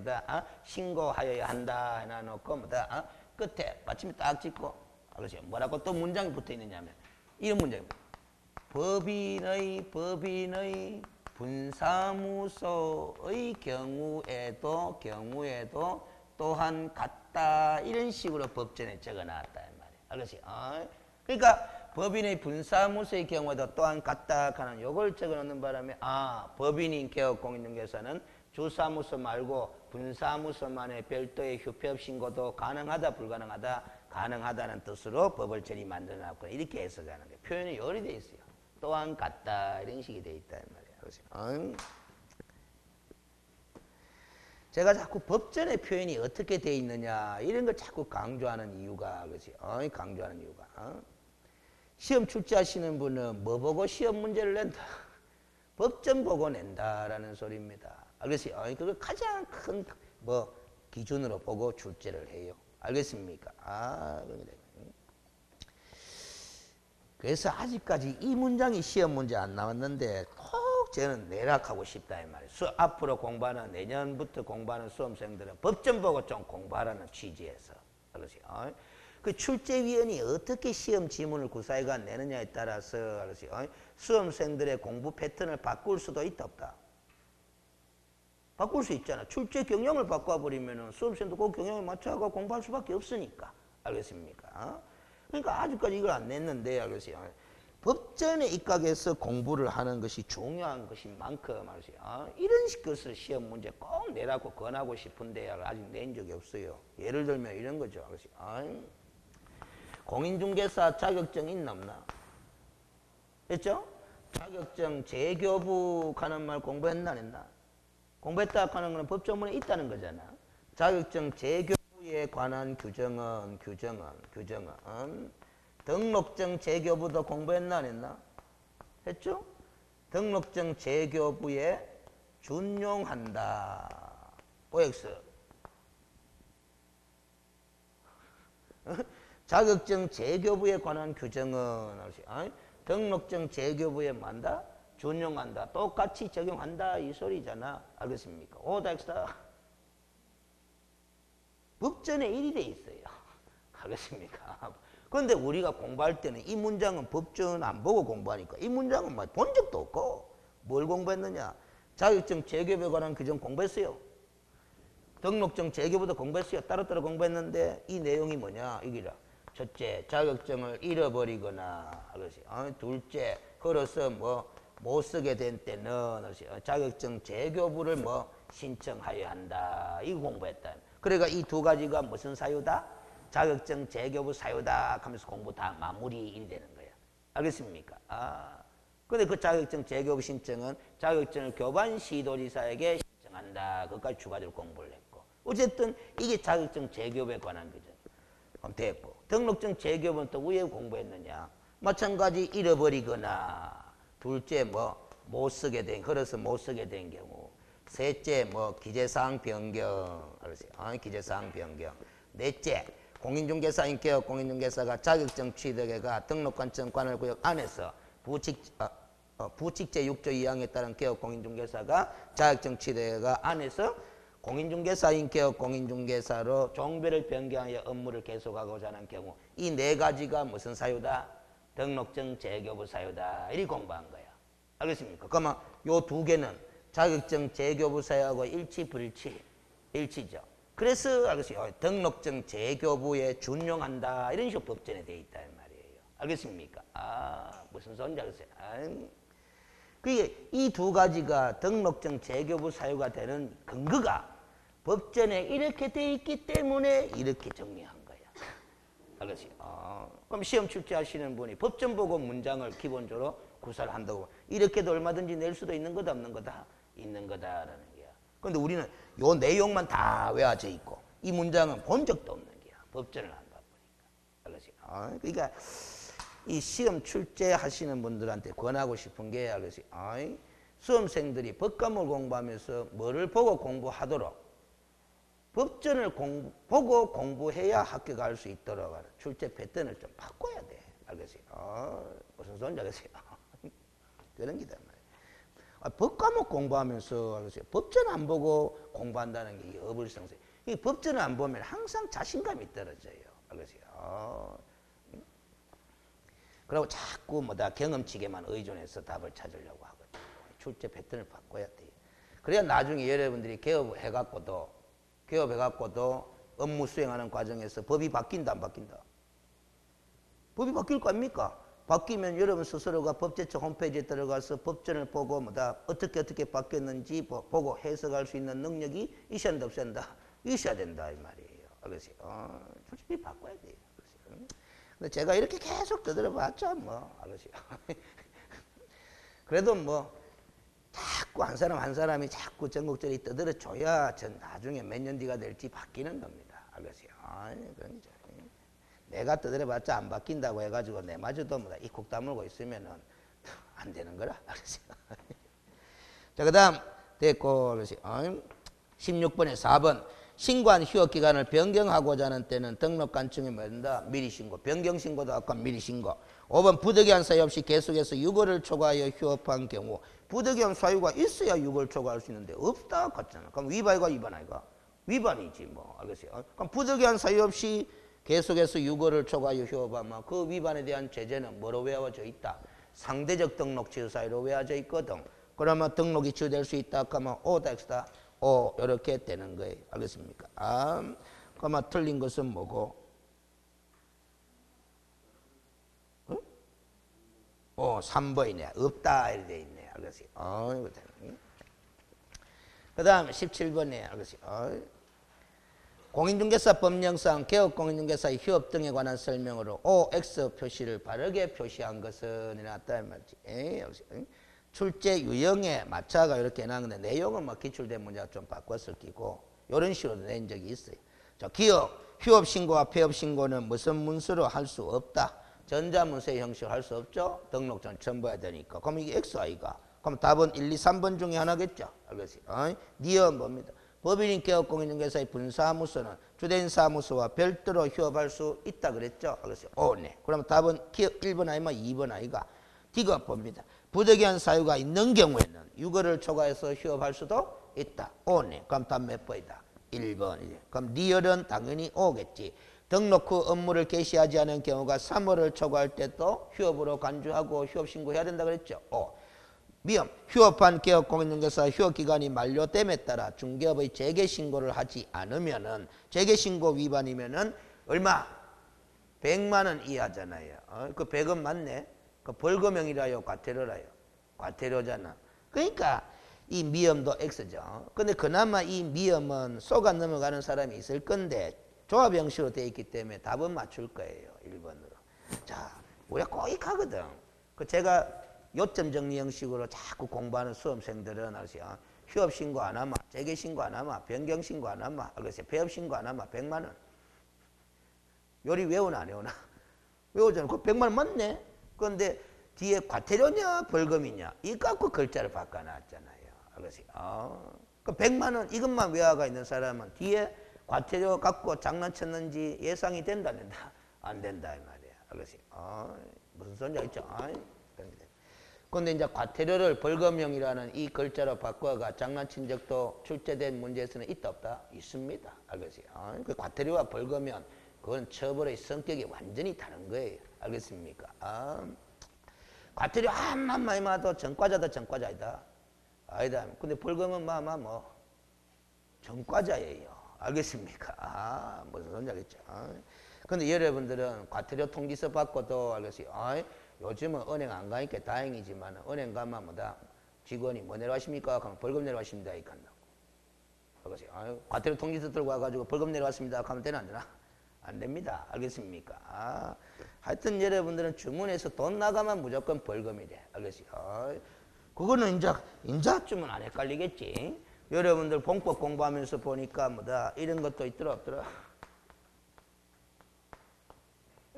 신고하여야 한다 해놔놓고 끝에 받침이 딱 찍고 뭐라고 또 문장이 붙어 있느냐면 이런 문장입니다. 법인의 분사무소의 경우에도 또한 같다. 이런 식으로 법전에 적어놨다 이 말이에요. 알겠어요? 그러니까 법인의 분사무소의 경우에도 또한 같다 하는 요걸 적어놓는 바람에 법인인 개업공인중개사는 주사무소 말고 분사무소만의 별도의 휴폐업 신고도 가능하다 불가능하다? 가능하다는 뜻으로 법을 저리 만들어놨고 이렇게 해석하는 거예요. 표현이 열이 돼 있어요. 또한 같다 이런 식이 돼 있다 이 말이에요. 제가 자꾸 법전의 표현이 어떻게 돼 있느냐 이런 걸 자꾸 강조하는 이유가 강조하는 이유가 시험 출제하시는 분은 뭐 보고 시험 문제를 낸다? 법전 보고 낸다라는 소리입니다. 알겠어요? 그걸 가장 큰 기준으로 보고 출제를 해요. 알겠습니까? 그래서 아직까지 이 문장이 시험 문제 안 나왔는데 꼭 저는 내락하고 싶다 이 말이에요. 앞으로 공부하는 내년부터 공부하는 수험생들은 법전 보고 좀 공부하라는 취지에서. 알겠어요? 그 출제위원이 어떻게 시험 지문을 구사해가 내느냐에 따라서 알겠어요? 수험생들의 공부 패턴을 바꿀 수도 있다 없다? 바꿀 수 있잖아. 출제 경향을 바꿔버리면 수험생도 그 경향에 맞춰서 공부할 수밖에 없으니까. 알겠습니까? 그러니까 아직까지 이걸 안 냈는데 알겠어요? 법전에 입각해서 공부를 하는 것이 중요한 것인 만큼 알겠어요? 이런 것을 시험 문제 꼭 내라고 권하고 싶은데 아직 낸 적이 없어요. 예를 들면 이런 거죠. 알겠어요? 공인중개사 자격증 있나 없나? 했죠? 자격증 재교부 하는 말 공부했나 안 했나? 공부했다 하는 건 법조문에 있다는 거잖아. 자격증 재교부에 관한 규정은 등록증 재교부도 공부했나 안 했나? 했죠? 등록증 재교부에 준용한다. OX. 자격증 재교부에 관한 규정은 등록증 재교부에 만다? 준용한다. 똑같이 적용한다. 이 소리잖아. 알겠습니까? 오다 X다. 법전에 일이 돼 있어요. 알겠습니까? 그런데 우리가 공부할 때는 이 문장은 법전 안 보고 공부하니까 이 문장은 본 적도 없고 뭘 공부했느냐? 자격증 재교부에 관한 규정 공부했어요. 등록증 재교부도 공부했어요. 따로따로 공부했는데 이 내용이 뭐냐? 이기라. 첫째, 자격증을 잃어버리거나 둘째, 걸어서 못 쓰게 된 때는 자격증 재교부를 신청하여야 한다. 이거 공부했다. 그러니까 이 두 가지가 무슨 사유다? 자격증 재교부 사유다 하면서 공부 다 마무리 되는 거야. 알겠습니까? 근데 그 자격증 재교부 신청은 자격증을 교반 시도지사에게 신청한다. 그것까지 추가적으로 공부를 했고. 어쨌든 이게 자격증 재교부에 관한 거죠. 그럼 됐고. 등록증 재교부는 또 왜 공부했느냐? 마찬가지 잃어버리거나, 둘째 못 쓰게 된, 걸어서 못 쓰게 된 경우, 셋째 기재사항 변경, 알았어요? 기재사항 변경. 넷째, 공인중개사인 개업 공인중개사가 자격증 취득에가 등록관청 관할구역 안에서 부칙제 6조 2항에 따른 개업 공인중개사가 자격증 취득에가 안에서 공인중개사인 개업 공인중개사로 종별을 변경하여 업무를 계속하고자 하는 경우, 이 네 가지가 무슨 사유다? 등록증 재교부 사유다. 이리 공부한 거야. 알겠습니까? 그러면 요 두 개는 자격증 재교부 사유하고 일치 불일치? 일치죠. 그래서 알겠어요. 등록증 재교부에 준용한다. 이런 식으로 법전에 되어 있다 이 말이에요. 알겠습니까? 무슨 소리인지 알겠어요? 그게 이 두 가지가 등록증 재교부 사유가 되는 근거가 법전에 이렇게 되어 있기 때문에 이렇게 정리한 거야. 알겠어요? 그럼 시험 출제하시는 분이 법전 보고 문장을 기본적으로 구사를 한다고, 이렇게도 얼마든지 낼 수도 있는 거다 없는 거다? 있는 거다라는 거야. 그런데 우리는 요 내용만 다 외워져 있고 이 문장은 본 적도 없는 거야. 법전을 한다 보니까. 알겠어요? 그러니까 이 시험 출제하시는 분들한테 권하고 싶은 게, 알겠어요? 수험생들이 법과목을 공부하면서 뭐를 보고 공부하도록, 법전을 보고 공부해야 학교 갈 수 있도록 출제 패턴을 좀 바꿔야 돼. 알겠어요? 무슨 소리인지 알겠어요? 그런 기다 말이에요. 법과목 공부하면서, 알겠어요? 법전 안 보고 공부한다는 게 어불성설. 이 법전을 안 보면 항상 자신감이 떨어져요. 알겠어요? 그리고 자꾸 경험치에만 의존해서 답을 찾으려고 하거든요. 출제 패턴을 바꿔야 돼요. 그래야 나중에 여러분들이 개업해갖고도 업무 수행하는 과정에서 법이 바뀐다 안 바뀐다? 법이 바뀔 거 아닙니까? 바뀌면 여러분 스스로가 법제처 홈페이지에 들어가서 법전을 보고 어떻게 바뀌었는지 보고 해석할 수 있는 능력이 있어야 된다 없어야 된다? 있어야 된다 이 말이에요. 알겠어요? 솔직히 바꿔야 돼요. 알겠어요? 근데 제가 이렇게 계속 떠들어봤죠, 알겠어요? 그래도 자꾸 한 사람이 자꾸 전국적으로 떠들어줘야 전 나중에 몇 년 뒤가 될지 바뀌는 겁니다. 알겠어요? 그런 거죠. 내가 떠들어봤자 안 바뀐다고 해가지고 내마저도 입국 다물고 있으면은 안 되는 거라. 알겠어요? 자, 그 다음 됐고, 알겠어요? 16번에 4번. 신고한 휴업기간을 변경하고자 하는 때는 등록관청에 뭐한다? 미리 신고. 변경신고도 아까 미리 신고. 5번 부득이한 사유 없이 계속해서 6월을 초과하여 휴업한 경우, 부득이한 사유가 있어야 6월 초과할 수 있는데 없다 같잖아. 그럼 위반이가 위반 아이가? 위반이지 알겠어요? 그럼 부득이한 사유 없이 계속해서 6월을 초과하여 휴업하면 그 위반에 대한 제재는 뭐로 외워져 있다? 상대적 등록 취소 사유로 외워져 있거든. 그러면 등록이 취소될 수 있다 하면 O다 X다? 이렇게 되는 거예요. 알겠습니까? 그러면 틀린 것은 뭐고? 3번이네. 없다. 이렇게 돼 있네. 알겠어요? 그 다음 17번이에요. 알겠어요? 공인중개사 법령상 개업공인중개사의 휴업 등에 관한 설명으로 OX 표시를 바르게 표시한 것은 이렇다 말이지. 출제 유형에 맞춰가 이렇게 해놨는데 내용은 기출된 문제가 좀 바꿨을 끼고 이런 식으로 낸 적이 있어요. 자, 기업, 휴업 신고와 폐업 신고는 무슨 문서로 할 수 없다. 전자문서의 형식으로 할 수 없죠. 등록증을 첨부해야 되니까. 그럼 이게 XI가. 그럼 답은 1, 2, 3번 중에 하나겠죠. 알겠어요? 니은 뭡니다. 법인인 개업공인중개사의 분사무소는 주된 사무소와 별도로 휴업할 수 있다 그랬죠. 알겠어요? 네. 그럼 답은 1번 아니면 2번 아이가. D가 봅니다. 부득이한 사유가 있는 경우에는 6월을 초과해서 휴업할 수도 있다. 네. 그럼 답 몇 번이다? 1번이지. 그럼 리얼은 당연히 O겠지. 등록 후 업무를 개시하지 않은 경우가 3월을 초과할 때 또 휴업으로 간주하고 휴업 신고해야 된다 그랬죠. 미음, 휴업한 개업공인중개사 휴업기간이 만료됨에 따라 중개업의 재개신고를 하지 않으면은 재개신고 위반이면은 얼마? 100만 원 이하잖아요. 그 100원 맞네? 그 벌금형이라요? 과태료라요? 과태료잖아. 그러니까 이 미음도 X죠. 근데 그나마 이 미음은 속아 넘어가는 사람이 있을 건데 조합 형식으로 되어 있기 때문에 답은 맞출 거예요. 1번으로. 자, 우리가 꼬익하거든. 그 제가 요점 정리 형식으로 자꾸 공부하는 수험생들은 알았어요. 휴업 신고 안 하면, 재개 신고 안 하면, 변경 신고 안 하면, 알겠어요. 폐업 신고 안 하면 100만 원. 요리 외우나 안 외우나? 외우잖아. 그 100만 원 맞네. 그런데 뒤에 과태료냐 벌금이냐 이 갖고 글자를 바꿔놨잖아요. 알겠어요. 그 100만 원 이것만 외화가 있는 사람은 뒤에 과태료 갖고 장난쳤는지 예상이 된다 안 된다? 안 된다 이 말이야. 알겠어요. 무슨 소리인지 알죠? 그런데 이제 과태료를 벌금형이라는 이 글자로 바꿔가 장난친 적도 출제된 문제에서는 있다 없다? 있습니다. 알겠어요? 그 과태료와 벌금형 그건 처벌의 성격이 완전히 다른 거예요. 알겠습니까? 과태료 한만 많이 맞아도 전과자다 전과자이다. 아니다. 근데 벌금은 뭐 전과자예요. 알겠습니까? 무슨 소리인지 알겠죠? 근데 여러분들은 과태료 통지서 받고도 알겠어요. 요즘은 은행 안 가니까 다행이지만 은행 가면 뭐다 직원이 뭐 내려가십니까? 그럼 벌금 내려가십니다. 이렇게 한다고. 알겠어요? 과태료 통지서 들고 와가지고 벌금 내려왔습니다. 하면 되나 안 되나? 안 됩니다. 알겠습니까? 하여튼 여러분들은 주문해서 돈 나가면 무조건 벌금이래. 알겠어요? 그거는 인자쯤은 안 헷갈리겠지? 여러분들 본법 공부하면서 보니까 뭐다 이런 것도 있더라 없더라?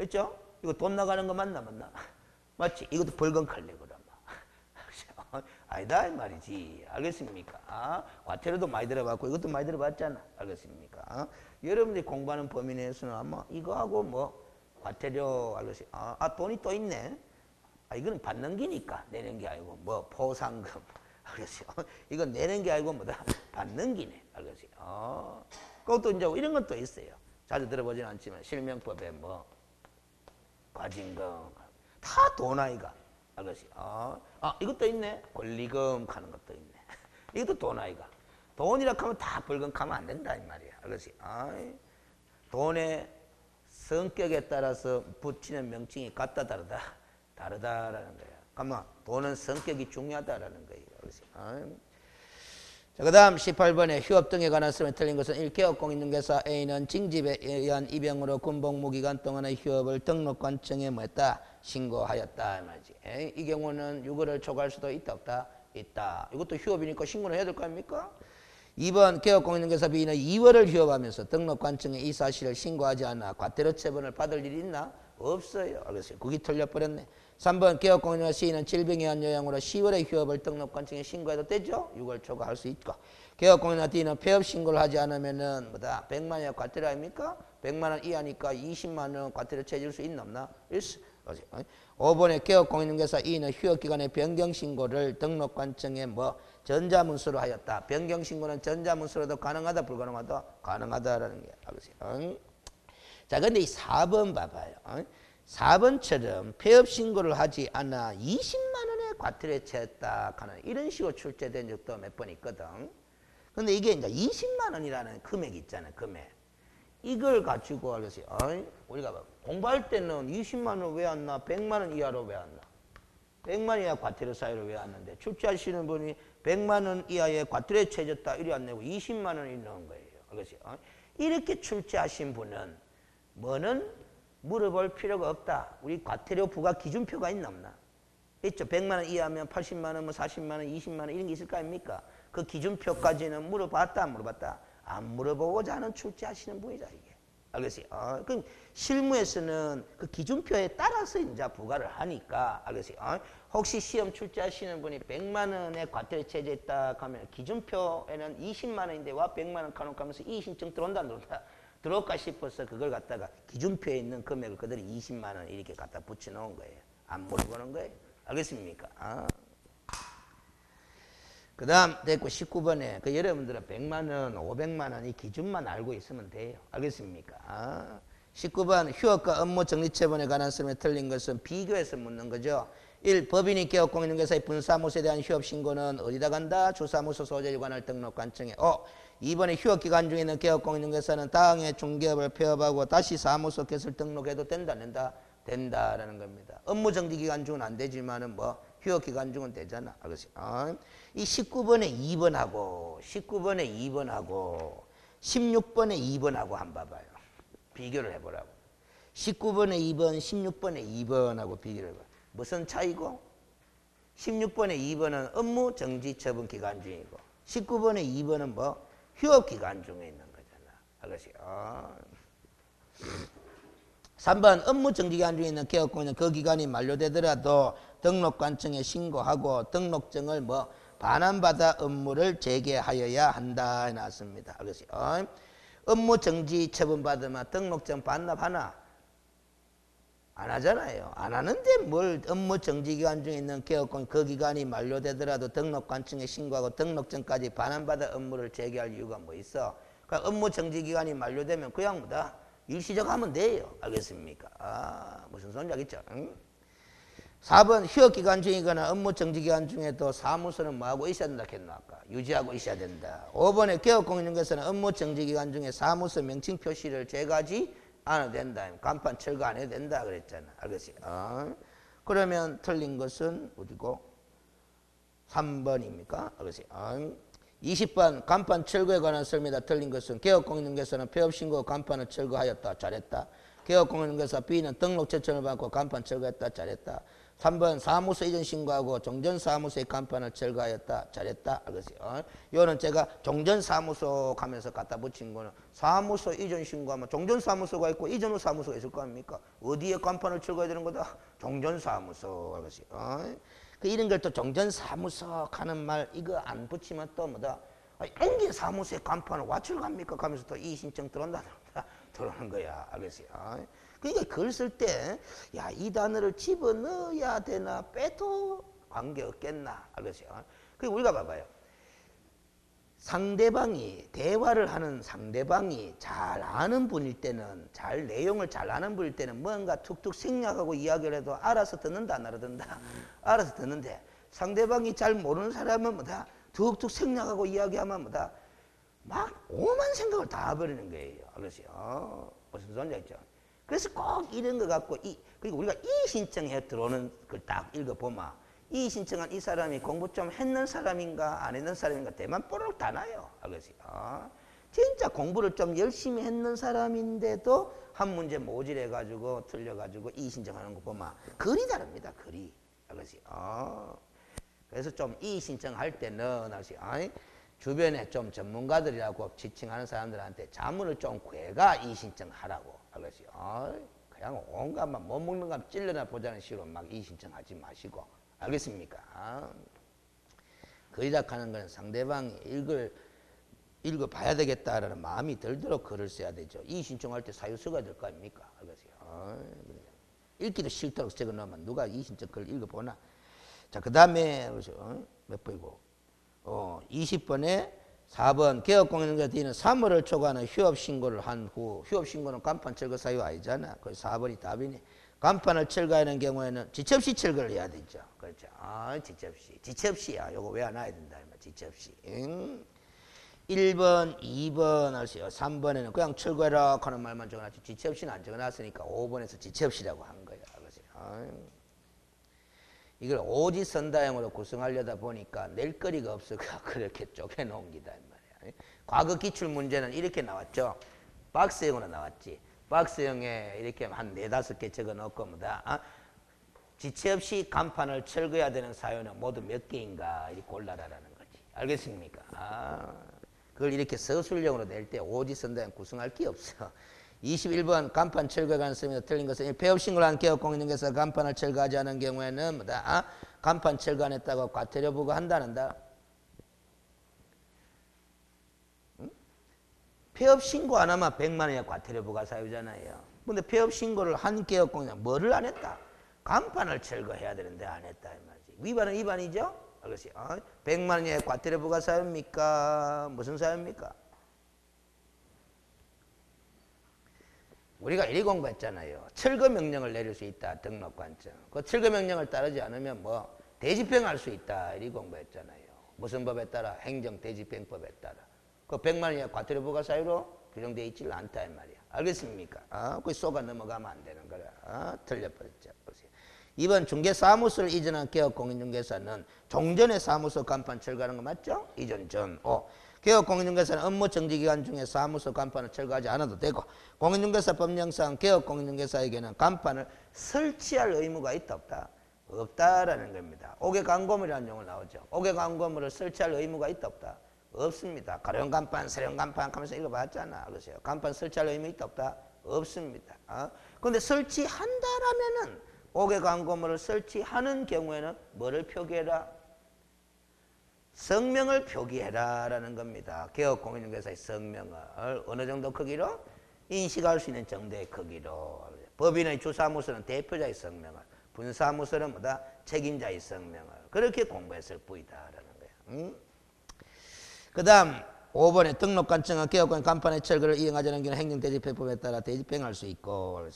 있죠? 이거 돈 나가는 거 맞나? 맞지? 이것도 벌금 칼레거든. 아니다 이 말이지. 알겠습니까? 과태료도 많이 들어봤고 이것도 많이 들어봤잖아. 알겠습니까? 여러분들이 공부하는 범위 내에서는 아마 이거하고 뭐 과태료 알겠어요. 돈이 또 있네. 이거는 받는 기니까 내는 게 아니고 뭐 포상금. 알겠어요. 이건 내는 게 아니고 뭐다 받는 기네. 알겠어요. 그것도 이제 이런 것도 있어요. 자주 들어보진 않지만 실명법에 뭐 과징금 다 돈 아이가. 알겠어요. 이것도 있네. 권리금 하는 것도 있네. 이것도 돈 아이가. 돈이라 하면 다 벌금 가면 안 된다 이 말이야. 알겠어요. 돈의 성격에 따라서 붙이는 명칭이 같다 다르다라는 거야. 그러면 돈은 성격이 중요하다라는 거예요. 알겠어요. 자, 그 다음 18번에 휴업 등에 관한 설명이 틀린 것은 1. 개업공인중개사 A는 징집에 의한 입영으로 군복무기간 동안의 휴업을 등록관청에 뭐했다? 신고하였다. 말이지. 이 경우는 6월을 초과할 수도 있다 없다? 있다. 이것도 휴업이니까 신고를 해야 될 거 아닙니까? 2번 개업공인중개사 B는 2월을 휴업하면서 등록관청에 이 사실을 신고하지 않아 과태료 처분을 받을 일이 있나? 없어요. 알겠어요. 그게 틀려버렸네. 3번 개업공인중개사 C는 질병에 의한 요양으로 10월에 휴업을 등록관청에 신고해도 되죠? 6월 초과할 수 있고. 개업공인중개사 D는 폐업 신고를 하지 않으면은 뭐다? 100만 원의 과태료 아닙니까? 100만 원 이하니까 20만 원 과태료 채질 수 있나 없나? 있어. 5번에 개업공인중개사 E는 휴업기간의 변경신고를 등록관청에 뭐 전자문서로 하였다. 변경신고는 전자문서로도 가능하다 불가능하다? 가능하다라는 게 알겠어요. 자, 근데 이 4번 봐봐요. 4번처럼 폐업신고를 하지 않아 20만 원의 과태료에 채웠다 하는 이런 식으로 출제된 적도 몇 번 있거든. 근데 이게 이제 20만 원이라는 금액 있잖아요. 금액. 이걸 가지고 알겠어요. 우리가 공부할 때는 20만 원 왜 안 나? 100만 원 이하로 왜 안 나? 100만 이하 과태료 사유로 왜 안 나는데 출제하시는 분이 100만 원 이하의 과태료에 채졌다 이리 안 내고 20만 원이 넣은 거예요. 알겠어요? 이렇게 출제하신 분은 뭐는 물어볼 필요가 없다. 우리 과태료 부과 기준표가 있나 없나? 있죠. 100만 원 이하면 80만 원, 뭐 40만 원, 20만 원 이런 게 있을 거 아닙니까? 그 기준표까지는 물어봤다 안 물어봤다? 안 물어보고자 하는 출제하시는 분이다 이게. 알겠어요? 그럼 실무에서는 그 기준표에 따라서 이제 부과를 하니까 알겠어요? 혹시 시험 출제하시는 분이 100만 원의 과태료 체제했다 하면 기준표에는 20만 원인데 와 100만 원 가놓고하면서 이의신청 들어온다 안 들어온다? 들어올까 싶어서 그걸 갖다가 기준표에 있는 금액을 그대로 20만 원 이렇게 갖다 붙여놓은 거예요. 안 물어보는 거예요. 알겠습니까? 그 다음 됐고 19번에 그 여러분들은 100만 원, 500만 원 이 기준만 알고 있으면 돼요. 알겠습니까? 19번 휴업과 업무 정리처분에 관한 설명이 틀린 것은 비교해서 묻는 거죠. 1. 법인이 개업공인중개사의 분사무소에 대한 휴업신고는 어디다 간다? 주사무소 소재일관할 등록관청에. 2번에 휴업기간 중에 있는 개업공인중개사는 다음에 중개업을 폐업하고 다시 사무소 개설 등록해도 된다 안 된다? 된다라는 겁니다. 업무정지기간 중은 안 되지만은 뭐 휴업기간 중은 되잖아. 알겠어요? 이 19번에 2번하고 19번에 2번하고 16번에 2번하고 한번 봐봐요. 비교를 해보라고. 19번에 2번, 16번에 2번하고 비교를 해봐. 무슨 차이고? 16번에 2번은 업무 정지 처분 기간 중이고 19번에 2번은 뭐 휴업 기간 중에 있는 거잖아. 알겠어요? 3번 업무 정지 기간 중에 있는 개업공인은 그 기간이 만료되더라도 등록관청에 신고하고 등록증을 뭐 반환받아 업무를 재개하여야 한다 해놨습니다. 알겠어요? 업무 정지 처분 받으면 등록증 반납하나? 안 하잖아요. 안 하는데 뭘 업무 정지 기간 중에 있는 개업공인 그 기간이 만료되더라도 등록관청에 신고하고 등록증까지 반환받아 업무를 재개할 이유가 뭐 있어? 그러니까 업무 정지 기간이 만료되면 그냥 뭐다? 일 시작하면 돼요. 알겠습니까? 무슨 소리인지 알겠죠? 응? 4번 휴업기간 중이거나 업무정지기간 중에도 사무소는 뭐하고 있어야 된다 했나 아까? 유지하고 있어야 된다. 5번에 개업공인중개사는 업무정지기간 중에 사무소 명칭 표시를 제거하지 않아도 된다. 간판 철거 안 해도 된다 그랬잖아. 알겠어요? 그러면 틀린 것은 어디고? 3번입니까? 알겠어요? 20번 간판 철거에 관한 설명이다. 틀린 것은 개업공인중개사는 폐업신고 간판을 철거하였다. 잘했다. 개업공인중개사 B는 등록 제청을 받고 간판 철거했다. 잘했다. 3번 사무소 이전 신고하고 종전사무소의 간판을 철거하였다. 잘했다. 알겠어요? 이거는 제가 종전사무소 가면서 갖다 붙인 거는 사무소 이전 신고하면 종전사무소가 있고 이전 사무소가 있을 거 아닙니까? 어디에 간판을 철거해야 되는 거다? 종전사무소. 알겠어요? 이런 걸 또 종전사무소 하는 말 이거 안 붙이면 또 뭐다? 옮긴 사무소에 간판을 와출 갑니까? 하면서 또 이의신청 들어온다. 들어오는 거야. 알겠어요? 그러니까 글 쓸 때 야, 이 단어를 집어넣어야 되나 빼도 관계없겠나. 알겠어요? 그리고 우리가 봐봐요. 상대방이 대화를 하는 상대방이 잘 아는 분일 때는 내용을 잘 아는 분일 때는 뭔가 툭툭 생략하고 이야기를 해도 알아서 듣는다 안 알아듣는다? 알아서 듣는데 상대방이 잘 모르는 사람은 뭐다? 툭툭 생략하고 이야기하면 뭐다? 막 오만 생각을 다 해버리는 거예요. 알겠어요? 무슨 소리인지 알죠? 그래서 꼭 이런 거 갖고 그리고 우리가 이 신청해 들어오는 걸 딱 읽어보면 이 신청한 이 사람이 공부 좀 했는 사람인가 안 했는 사람인가 대만 뽀록 다 나요. 알겠어요? 진짜 공부를 좀 열심히 했는 사람인데도 한 문제 모질해가지고 틀려가지고 이 신청하는 거 보면 글이 다릅니다. 글이. 알겠어요? 그래서 좀 이 신청할 때는 알겠어요? 주변에 좀 전문가들이라고 지칭하는 사람들한테 자문을 좀 구해가 이 신청하라고. 알겠어요? 그냥 온갖 못 먹는 감 찔러나 보자는 식으로 막 이 신청하지 마시고. 알겠습니까? 글이라 하는 건 상대방이 읽어봐야 되겠다라는 마음이 들도록 글을 써야 되죠. 이 신청할 때 사유 써야 될 거 아닙니까? 알겠어요? 읽기도 싫도록 적어 놓으면 누가 이 신청 글 읽어보나? 자, 그 다음에 몇 번이고? 20번에 4번 개업공인중개사 D는 3월을 초과하는 휴업신고를 한 후 휴업신고는 간판 철거 사유 아니잖아. 그래서 4번이 답이네. 간판을 철거하는 경우에는 지첩시 철거를 해야 되죠. 그렇죠. 지첩시. 지첩시야. 요거 왜 안 해야 된다. 지첩시. 1번, 2번 하세요. 3번에는 그냥 철거해라 하는 말만 적어놨지. 지첩시는 안 적어놨으니까 5번에서 지첩시라고 한 거야. 그래서 이걸 오지선다형으로 구성하려다 보니까 낼 거리가 없어서 그렇게 쪼개놓은 기다. 말이야. 과거 기출문제는 이렇게 나왔죠. 박스형으로 나왔지. 박스형에 이렇게 한 4-5개 적어 놓고 뭐다. 지체 없이 간판을 철거해야 되는 사유는 모두 몇 개인가 이렇게 골라라라는 거지. 알겠습니까? 그걸 이렇게 서술형으로 낼 때 오지선다형 구성할 게 없어. 21번 간판 철거에 관한 설명이 틀린 것은 폐업신고를 한 개업공인중개사가 간판을 철거하지 않은 경우에는 뭐다? 간판 철거 안 했다고 과태료 부과한다는다. 응? 폐업신고 안 하면 100만 원의 과태료 부과 사유잖아요. 근데 폐업신고를 한 개업공인중개사 뭐를 안 했다? 간판을 철거해야 되는데 안 했다. 이 말이지. 위반은 위반이죠? 알겠어요? 100만 원의 과태료 부과 사유입니까? 무슨 사유입니까? 우리가 이리 공부했잖아요. 철거 명령을 내릴 수 있다. 등록관청. 그 철거 명령을 따르지 않으면 뭐 대집행할 수 있다. 이리 공부했잖아요. 무슨 법에 따라? 행정대집행법에 따라. 그 100만 원의 과태료 부과 사유로 규정되어 있지 않다 이 말이야. 알겠습니까? 그 쏘가 넘어가면 안 되는 거라. 틀려버렸죠. 이번 중개사무소를 이전한 개업공인중개사는 종전의 사무소 간판 철거하는 거 맞죠? 이전 전. 개업공인중개사는 업무 정지기간 중에 사무소 간판을 철거하지 않아도 되고 공인중개사 법령상 개업공인중개사에게는 간판을 설치할 의무가 있다 없다? 없다라는 겁니다. 옥외광고물이라는 용어 나오죠. 옥외광고물을 설치할 의무가 있다 없다? 없습니다. 가령 간판, 세령 간판 하면서 읽어봤잖아. 그러세요. 간판 설치할 의무 있다 없다? 없습니다. 그런데 설치한다라면은 옥외광고물을 설치하는 경우에는 뭐를 표기해라? 성명을 표기해라 라는 겁니다. 개업공인중개사의 성명을 어느 정도 크기로? 인식할 수 있는 정도의 크기로. 법인의 주사무소는 대표자의 성명을, 분사무소는 뭐다? 책임자의 성명을. 그렇게 공부했을 뿐이다라는 거예요. 그 다음 5번에 등록관청은 개업권 간판의 철거를 이행하지 않은 경우는 행정대집행법에 따라 대집행할 수 있고.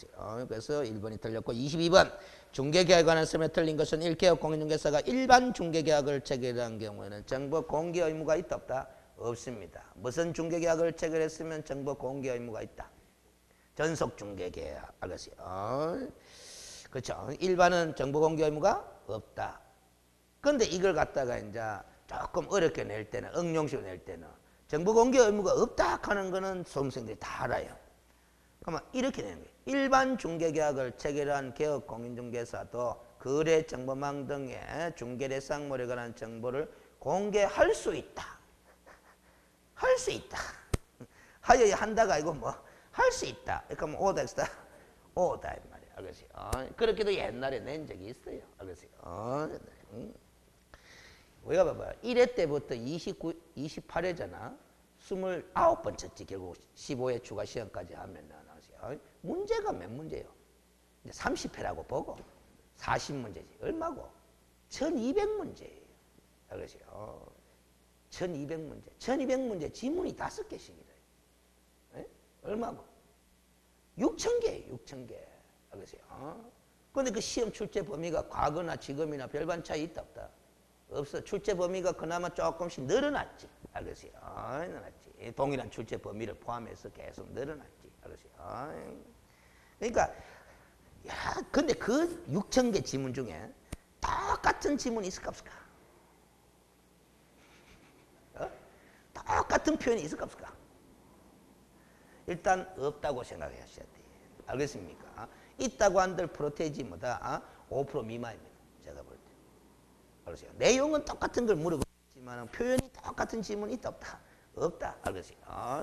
그래서 1번이 틀렸고 22번 중개계약에 관한 설명에 틀린 것은 1. 개업공인중개사가 일반 중개계약을 체결한 경우에는 정보 공개 의무가 있다 없다? 없습니다. 무슨 중개계약을 체결했으면 정보 공개 의무가 있다? 전속 중개계약. 알겠어요? 그렇죠. 일반은 정보 공개 의무가 없다. 그런데 이걸 갖다가 이제 조금 어렵게 낼 때는, 응용식으로 낼 때는 정보 공개 의무가 없다 하는 거는 수험생들이 다 알아요. 그러면 이렇게 되는 거예요. 일반 중개계약을 체결한 개업공인중개사도 거래 정보망 등의 중개대상물에 관한 정보를 공개할 수 있다. 할 수 있다. 하여야 한다가 아니고 뭐 할 수 있다. 그러니까 뭐 오다 했다. 오다 이 말이야. 알겠어요? 그렇게도 옛날에 낸 적이 있어요. 알겠어요? 우리가 봐봐요. 1회 때부터 28회잖아. 29번 쳤지. 결국 15회 추가 시험까지 하면은. 문제가 몇 문제요? 30회라고 보고 40문제지. 얼마고? 1200문제예요. 알겠어요? 1200문제. 1200문제 지문이 5개씩이래요. 얼마고? 6000개예요. 6000개. 알겠어요? 그런데 그 시험 출제 범위가 과거나 지금이나 별반 차이 있다 없다? 없어. 출제 범위가 그나마 조금씩 늘어났지. 알겠어요? 늘어났지. 동일한 출제 범위를 포함해서 계속 늘어났지. 알겠어요? 그러니까 야, 근데 그 6000개 지문 중에 똑같은 지문이 있을까 없을까? 똑같은 표현이 있을까 없을까? 일단 없다고 생각하셔야 돼요. 알겠습니까? 있다고 한들 프로테이지 뭐다? 5% 미만입니다. 제가 볼 때. 알겠어요? 내용은 똑같은 걸 물어보지만 표현이 똑같은 지문이 있다 없다? 없다. 알겠어요?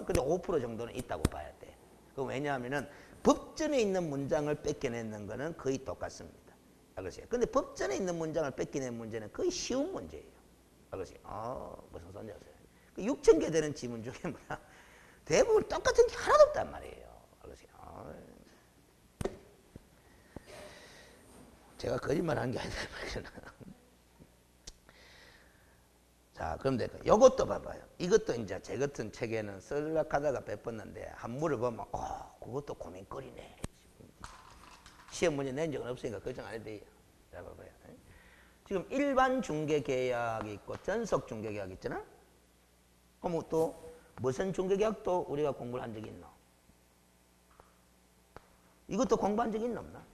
근데 5% 정도는 있다고 봐야 돼. 그럼 왜냐하면은 법전에 있는 문장을 뺏겨내는 거는 거의 똑같습니다. 알겠어요? 근데 법전에 있는 문장을 뺏겨내는 문제는 거의 쉬운 문제예요. 알겠어요? 무슨 소리인지 아세요? 6000개 되는 지문 중에 뭐야? 대부분 똑같은 게 하나도 없단 말이에요. 알겠어요? 제가 거짓말 한 게 아니다. 자, 그런데 이것도 봐봐요. 이것도 이제 제 같은 책에는 쓰려고 하다가 뺏었는데 한 물어보면 그것도 고민거리네. 시험 문제 낸 적은 없으니까 걱정 안 해도 돼요. 자, 봐봐요. 지금 일반 중개계약이 있고 전속 중개계약이 있잖아. 그럼 또 무슨 중개계약도 우리가 공부를 한 적이 있나? 이것도 공부한 적이 있나 없나?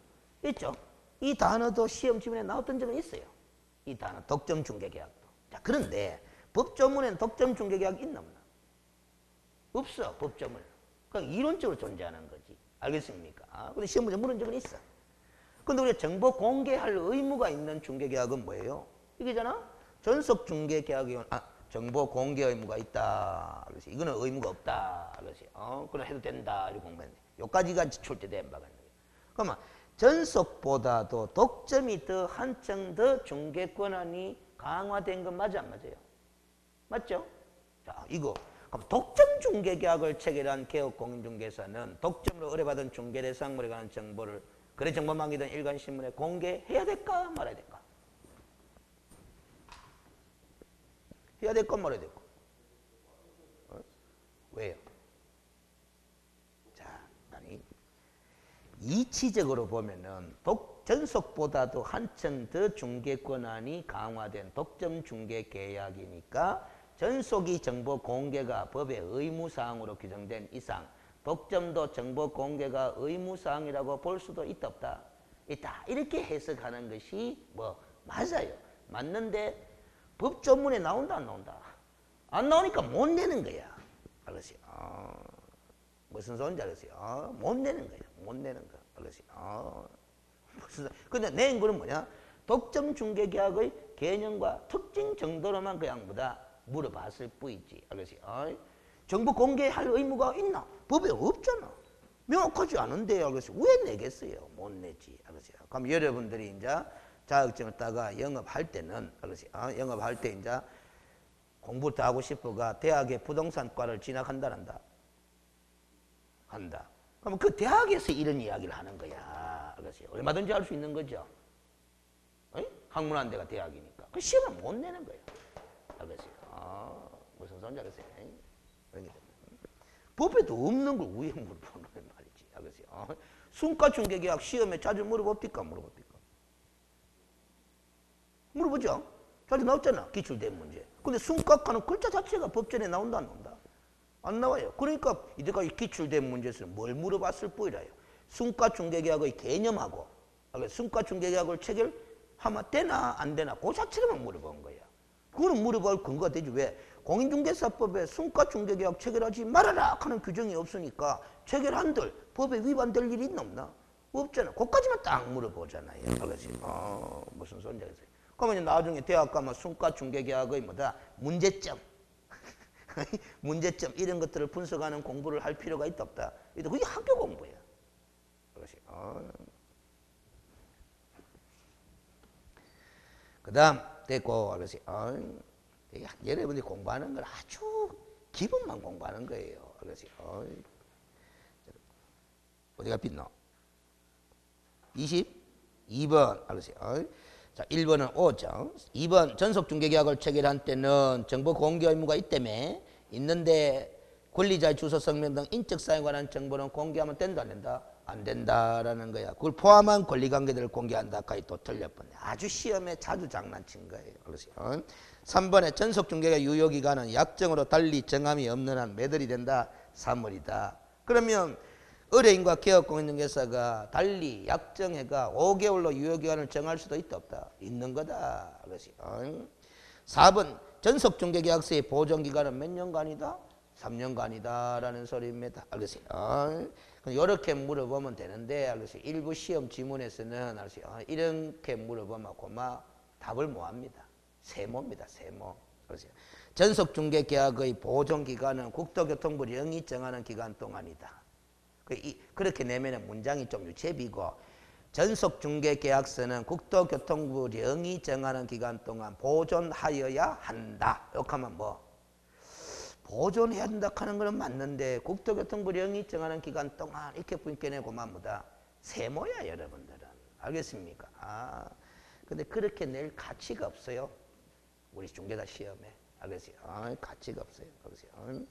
있죠. 이 단어도 시험 지문에 나왔던 적은 있어요. 이 단어 독점 중개계약도. 자, 그런데 법조문에는 독점 중개계약이 있나 없나? 없어. 법조문에. 그냥 이론적으로 존재하는 거지. 알겠습니까? 근데 시험 문제 물은 적은 있어. 근데 우리가 정보 공개할 의무가 있는 중개계약은 뭐예요? 이게잖아. 전속 중개계약이 정보 공개 의무가 있다. 그래서 이거는 의무가 없다. 그래서 그럼 해도 된다. 이렇게 공부했는데 여기까지가 출제된 바가 있는 거예요. 그러면 전속보다도 독점이 더 한층 더 중개 권한이 강화된 건 맞아 안 맞아요? 맞죠? 자, 이거 그럼 독점 중개 계약을 체결한 개업공인중개사는 독점으로 의뢰받은 중개 대상물에 관한 정보를 거래 정보망이든 일간 신문에 공개해야 될까 말아야 될까? 해야 될까 말아야 될까? 왜요? 자, 아니 이치적으로 보면은 전속보다도 한층 더 중개 권한이 강화된 독점 중개 계약이니까 전속이 정보 공개가 법의 의무사항으로 규정된 이상 독점도 정보 공개가 의무사항이라고 볼 수도 있다 없다? 있다. 이렇게 해석하는 것이 뭐 맞아요. 맞는데 법조문에 나온다 안 나온다? 안 나오니까 못 내는 거야. 알겠어요? 무슨 소리인지 알겠어요? 못 내는 거야. 못 내는 거. 알겠어요? 근데 낸 거는 뭐냐? 독점 중개 계약의 개념과 특징 정도로만 그냥 뭐다 물어봤을 뿐이지. 알겠어요? 정보 공개할 의무가 있나? 법에 없잖아. 명확하지 않은데 알겠어요? 왜 내겠어요? 못 내지. 알겠어요? 그럼 여러분들이 이제 자격증을 따가 영업할 때는 알겠어요? 영업할 때 이제 공부를 더 하고 싶어가 대학의 부동산과를 진학한다란다. 한다. 그럼 그 대학에서 이런 이야기를 하는 거야. 알겠어요? 얼마든지 할 수 있는 거죠. 어이? 학문한 데가 대학이니까. 그 시험을 못 내는 거예요. 알겠어요? 무슨 소리인지 알겠어요? 법에도 없는 걸 왜 물어보는 말이지. 알겠어요? 순가중개계약 시험에 자주 물어봅니까? 물어봅니까? 물어보죠? 자주 나왔잖아. 기출된 문제. 근데 순가하는 글자 자체가 법전에 나온다 안 나온다? 안 나와요. 그러니까 이때까지 기출된 문제에서 뭘 물어봤을 뿐이라요. 순가중개계약의 개념하고 순가중개계약을 체결하면 되나 안 되나 그 자체로만 물어본 거예요. 그거는 물어볼 근거가 되지. 왜? 공인중개사법에 순가중개계약 체결하지 말아라 하는 규정이 없으니까 체결한들 법에 위반될 일이 있나 없나? 없잖아. 그것까지만 딱 물어보잖아요. 알겠어요? 무슨 소리인지 알겠어요? 그러면 나중에 대학 가면 순가중개계약의 뭐다 문제점 문제점 이런 것들을 분석하는 공부를 할 필요가 있다 없다. 그게 학교 공부야. 알겠어요? 그 다음 됐고 알겠어요? 여러분이 공부하는 걸 아주 기본만 공부하는 거예요. 알겠어요? 어디가 빗노? 22번 알겠어요? 자, 1번은 5점. 2번 전속중개계약을 체결한 때는 정보 공개 의무가 있는데 권리자의 주소, 성명 등 인적 사항에 관한 정보는 공개하면 된다 안 된다? 안 된다라는 거야. 그걸 포함한 권리관계들을 공개한다까지 또 틀렸네. 아주 시험에 자주 장난친 거예요. 그렇죠? 3번에 전속중개계약 유효기간은 약정으로 달리 정함이 없는 한 매달이 된다. 3월이다. 그러면 의뢰인과 개업공인중개사가 달리 약정해가 5개월로 유효기간을 정할 수도 있다 없다? 있는 거다. 그렇지? 4번 전속중개계약서의 보존기간은 몇 년간이다? 3년간이다 라는 소리입니다. 알겠어요? 이렇게 물어보면 되는데 알겠어요? 일부 시험 지문에서는 알겠어요? 이렇게 물어보면 고마 답을 뭐합니다? 세모입니다. 세모. 그렇죠? 전속중개계약의 보존기간은 국토교통부 령이 정하는 기간 동안이다. 그렇게 내면 문장이 좀 유체비고 전속중개계약서는 국토교통부 령이 정하는 기간 동안 보존하여야 한다. 이렇게 하면 뭐 보존해야 한다 하는 것은 맞는데 국토교통부 령이 정하는 기간 동안 이렇게 분께내고만 뭐다 세모야 여러분들은. 알겠습니까? 근데 그렇게 낼 가치가 없어요. 우리 중개사 시험에. 알겠어요? 가치가 없어요. 알겠어요?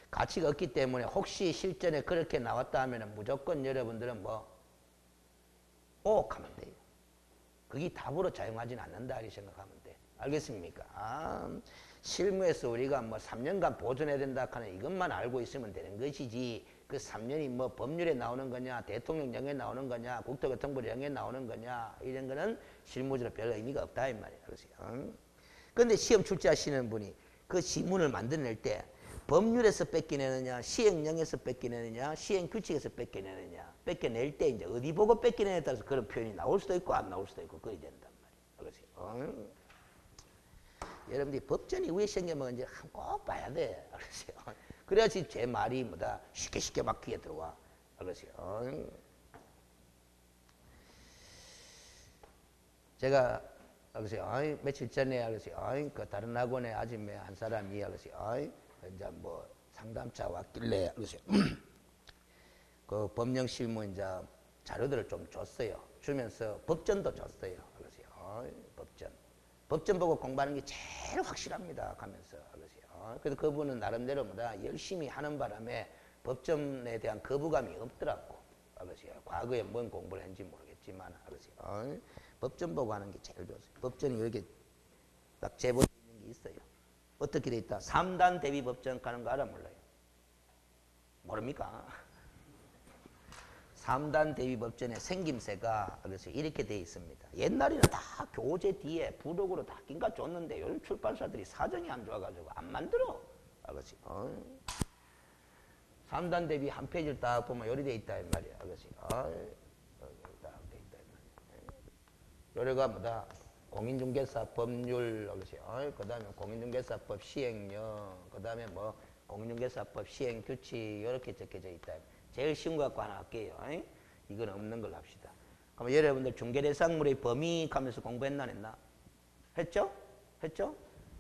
가치가 없기 때문에 혹시 실전에 그렇게 나왔다 하면 무조건 여러분들은 뭐 오하면 돼요. 그게 답으로 작용하지는 않는다 이렇게 생각하면 돼. 알겠습니까? 실무에서 우리가 뭐 3년간 보존해야 된다 하는 이것만 알고 있으면 되는 것이지 그 3년이 뭐 법률에 나오는 거냐 대통령령에 나오는 거냐 국토교통부령에 나오는 거냐 이런 거는 실무적으로 별 의미가 없다 이 말이에요. 그런데 시험 출제하시는 분이 그 지문을 만들어낼 때 법률에서 뺏겨내느냐 시행령에서 뺏겨내느냐 시행규칙에서 뺏겨내느냐 뺏겨낼 때 이제 어디 보고 뺏겨내냐에 따라서 그런 표현이 나올 수도 있고 안 나올 수도 있고 그래야 된단 말이에요. 여러분들이 법전이 왜 생겨먹은지 꼭 봐야 돼. 알겠어요? 그래야지 제 말이 뭐다 쉽게 막 귀에 들어와. 알겠어요? 제가 알겠어요? 며칠 전에 알겠어요? 그 다른 학원에 아줌마 한 사람이 알겠어요? 이제 뭐 상담차 왔길래 알겠어요? 그 법령 실무 이제 자료들을 좀 줬어요. 주면서 법전도 줬어요. 알겠어요? 법전 보고 공부하는 게 제일 확실합니다. 하면서 알겠어요? 그래서 그분은 나름대로 뭐다 열심히 하는 바람에 법전에 대한 거부감이 없더라고. 알겠어요? 과거에 뭔 공부를 했는지 모르겠지만 알겠어요? 법전 보고 하는 게 제일 좋았어요. 법전이 이렇게 딱 제본이 있는 게 있어요. 어떻게 돼 있다? 3단 대비 법전 가는 거 알아 몰라요? 모릅니까? 3단 대비법전의 생김새가 그래서 이렇게 돼 있습니다. 옛날에는 다 교재 뒤에 부록으로 다 낀가 줬는데 요즘 출판사들이 사정이 안 좋아가지고 안 만들어. 알겠지? 3단 대비 한 페이지를 딱 보면 요리 돼 있다 이 말이야. 알겠지? 딱 돼 있다 이 말이야. 요래가 뭐다? 공인중개사 법률, 알겠지? 그 다음에 공인중개사법 시행령, 그 다음에 뭐 공인중개사법 시행규칙 이렇게 적혀져 있다. 제일 쉬운 거 갖고 하나 할게요. 이건 없는 걸로 합시다. 그럼 여러분들 중개대상물의 범위 하면서 공부했나 안 했나? 했죠? 했죠?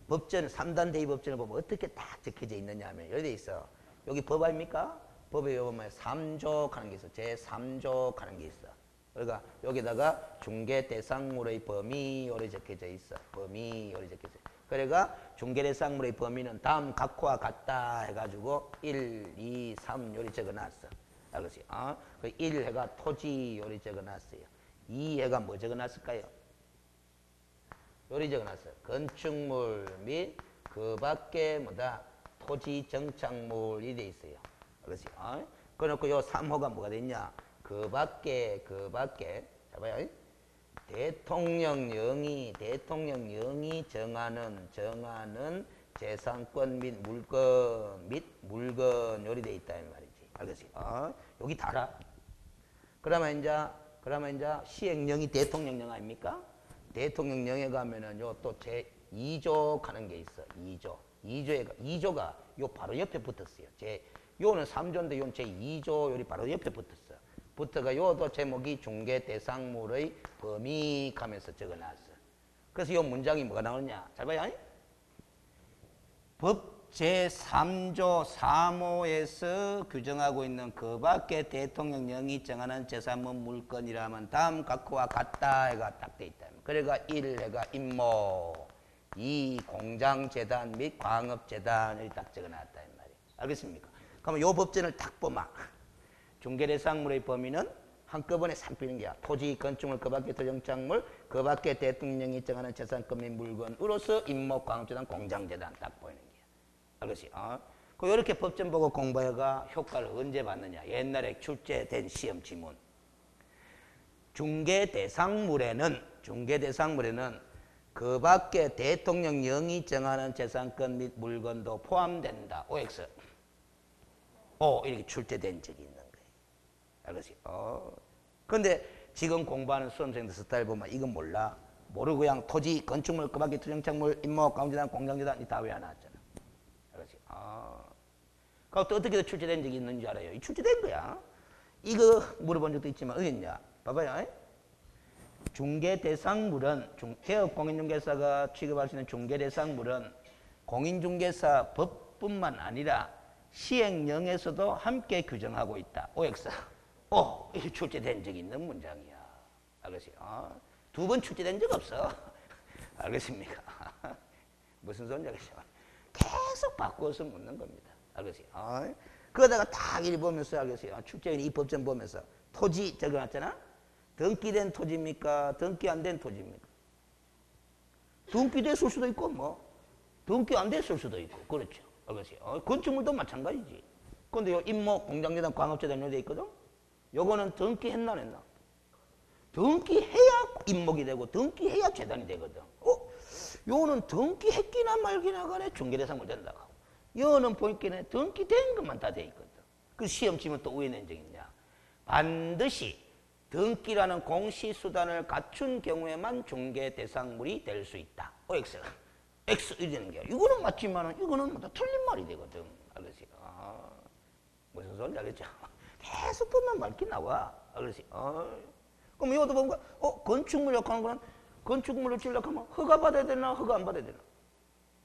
법전, 3단 대입법전을 보면 어떻게 딱 적혀져 있느냐 하면 여기 돼 있어. 여기 법 아닙니까? 법에 보면 3조 하는 게 있어. 제3조 하는 게 있어. 그러니까 여기다가 중개대상물의 범위 요리 적혀져 있어. 범위 요리 적혀져 있어. 그러니까 중개대상물의 범위는 다음 각호와 같다 해가지고 1, 2, 3 요리 적어놨어. 알겠지? 그 1해가 토지 요리 적어놨어요. 2해가 뭐 적어놨을까요? 요리 적어놨어요. 건축물 및 그 밖에 뭐다? 토지 정착물이 돼 있어요. 알겠지? 그래놓고 요 3호가 뭐가 됐냐? 그 밖에 잡아요. 대통령령이 정하는 재산권 및 물건 요리 돼 있다 이 말이지. 알겠지? 여기 달아. 그러면 이제 시행령이 대통령령 아닙니까? 대통령령에 가면은 요 또 제2조 가는 게 있어. 2조가 요 바로 옆에 붙었어요. 요는 3조인데 요는 제2조 요리 바로 옆에 붙었어. 붙어가 요도 제목이 중개대상물의 범위 하면서 적어놨어. 그래서 요 문장이 뭐가 나오느냐? 잘 봐요. 법 제3조 3호에서 규정하고 있는 그 밖에 대통령령이 정하는 재산물 물건이라면 다음 각호와 같다 해가 딱 돼 있다. 그래가 1해가 임모, 2 공장재단 및 광업재단을 딱 적어놨다 이 말이에요. 알겠습니까? 그러면 요 법전을 딱 보면 중개대상물의 범위는 한꺼번에 싹 비는 게야. 토지, 건축물, 그 밖의 토정착물, 그 밖에 대통령이 정하는 재산권 및 물건으로서 임목, 광업재단, 공장재단 딱 보이는 게야. 알겠지? 그 이렇게 법전 보고 공부해가 효과를 언제 받느냐? 옛날에 출제된 시험 지문. 중개대상물에는 그 밖에 대통령령이 정하는 재산권 및 물건도 포함된다. OX. 이렇게 출제된 적이 있는 거예요. 알겠지? 근데 지금 공부하는 수험생들 스타일 보면 이건 몰라. 모르고 그냥 토지, 건축물, 그 밖에 토정착물, 임목, 광업재단, 공장재단 이 다 외워놨잖아. 알겠지? 그럼 또 어떻게 출제된 적이 있는지 알아요? 이 출제된 거야. 이거 물어본 적도 있지만 어디 있냐? 봐봐요. 중개대상물은 개업공인중개사가 취급할 수 있는 중개대상물은 공인중개사 법뿐만 아니라 시행령에서도 함께 규정하고 있다. OX. 이게 출제된 적이 있는 문장이야. 알겠지? 두 번 출제된 적 없어. 알겠습니까? 무슨 소리인지 알겠죠? 계속 바꿔서 묻는 겁니다. 알겠지? 그러다가 딱 일 보면서 알겠어요. 출제인 이 법전 보면서 토지 적어놨잖아? 등기된 토지입니까? 등기 안 된 토지입니까? 등기됐을 수도 있고 등기 안 됐을 수도 있고 그렇죠. 알겠지? 건축물도 마찬가지지. 근데 요 임목, 공장재단, 광업재단 요래 있거든? 요거는 등기했나 안 했나? 등기해야 임목이 되고 등기해야 재단이 되거든. 요거는 등기했기나 말기나 간에 중개대상물 된다고. 요거는 보니까 등기된 것만 다 돼 있거든. 그 시험 치면 또 왜 낸 적 있냐? 반드시 등기라는 공시수단을 갖춘 경우에만 중개대상물이 될 수 있다. OX. X 이러는 게 이거는 맞지만 이거는 뭐 틀린 말이 되거든. 알겠지? 무슨 소리인지 알겠죠? 계속 보면 말기 나와. 알겠지? 그럼 이것도 뭔가 건축물력 하는 거는 건축물을 지으려고 하면 허가 받아야 되나 허가 안 받아야 되나?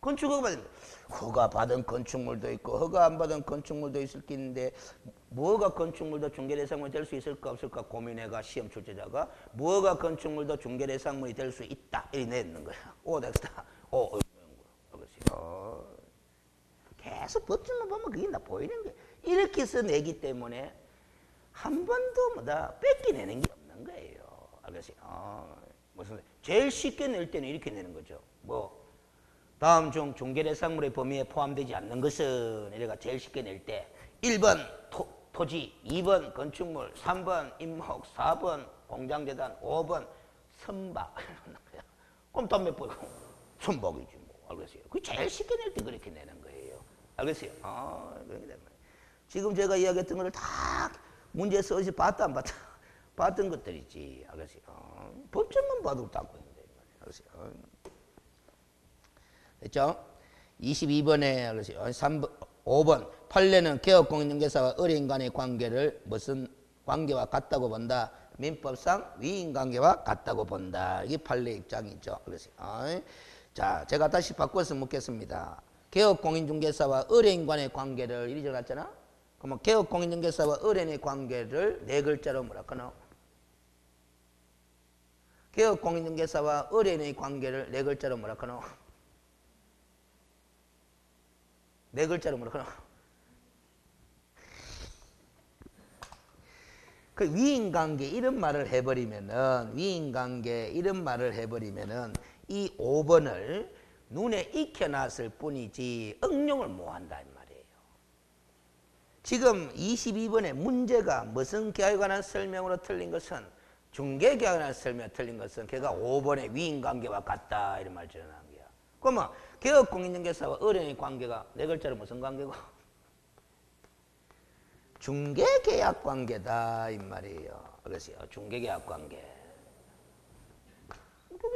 건축 허가 받아야 되나? 허가 받은 건축물도 있고 허가 안 받은 건축물도 있을 게 있는데 뭐가 건축물도 중개대상물이 될 수 있을까 없을까 고민해가 시험 출제자가 뭐가 건축물도 중개대상물이 될 수 있다 이렇게 내는 거야. 넥스다. 계속 법전만 보면 그게 다 보이는 거야. 이렇게 해서 내기 때문에 한 번도 뺏기내는 게 없는 거예요. 알겠어요? 무슨 제일 쉽게 낼 때는 이렇게 내는 거죠. 다음 중 중개대상물의 범위에 포함되지 않는 것은 이래가 제일 쉽게 낼 때 1번 토지, 2번 건축물, 3번 임목, 4번 공장재단, 5번 선박. 그럼 돈 몇 번이고? 선박이지 뭐. 알겠어요? 그 제일 쉽게 낼 때 그렇게 내는 거예요. 알겠어요? 지금 제가 이야기했던 거를 다 문제 써서 봤다 안 봤다? 봤던 것들이지. 알겠어요? 법전만 봐도 닦고 있는데. 알겠어요? 됐죠? 22번에 알겠어요? 5번 판례는 개업공인중개사와 의뢰인 간의 관계를 무슨 관계와 같다고 본다? 민법상 위인관계와 같다고 본다. 이게 판례 입장이죠. 알겠어요? 자, 제가 다시 바꿔서 묻겠습니다. 개업공인중개사와 의뢰인 간의 관계를 이리 적어놨잖아? 그러면 개업공인중개사와 의뢰인의 관계를 네 글자로 뭐라 하노? 개업공인중개사와 의뢰인의 관계를 네 글자로 뭐라 하노? 네 글자로 뭐라 하노? 그 위인관계 이런 말을 해버리면은 위인관계 이런 말을 해버리면은 이 5번을 눈에 익혀놨을 뿐이지 응용을 못한다 이 말이에요. 지금 22번의 문제가 무슨 계약에 관한 설명으로 틀린 것은 중개계약에 관한 설명으로 틀린 것은 걔가 5번의 위인관계와 같다 이런 말 전하는 거야. 그러면 개업공인중개사와 의뢰인의 관계가 네 글자로 무슨 관계고? 중개계약 관계다 이 말이에요. 그래서요 중개계약 관계. 이거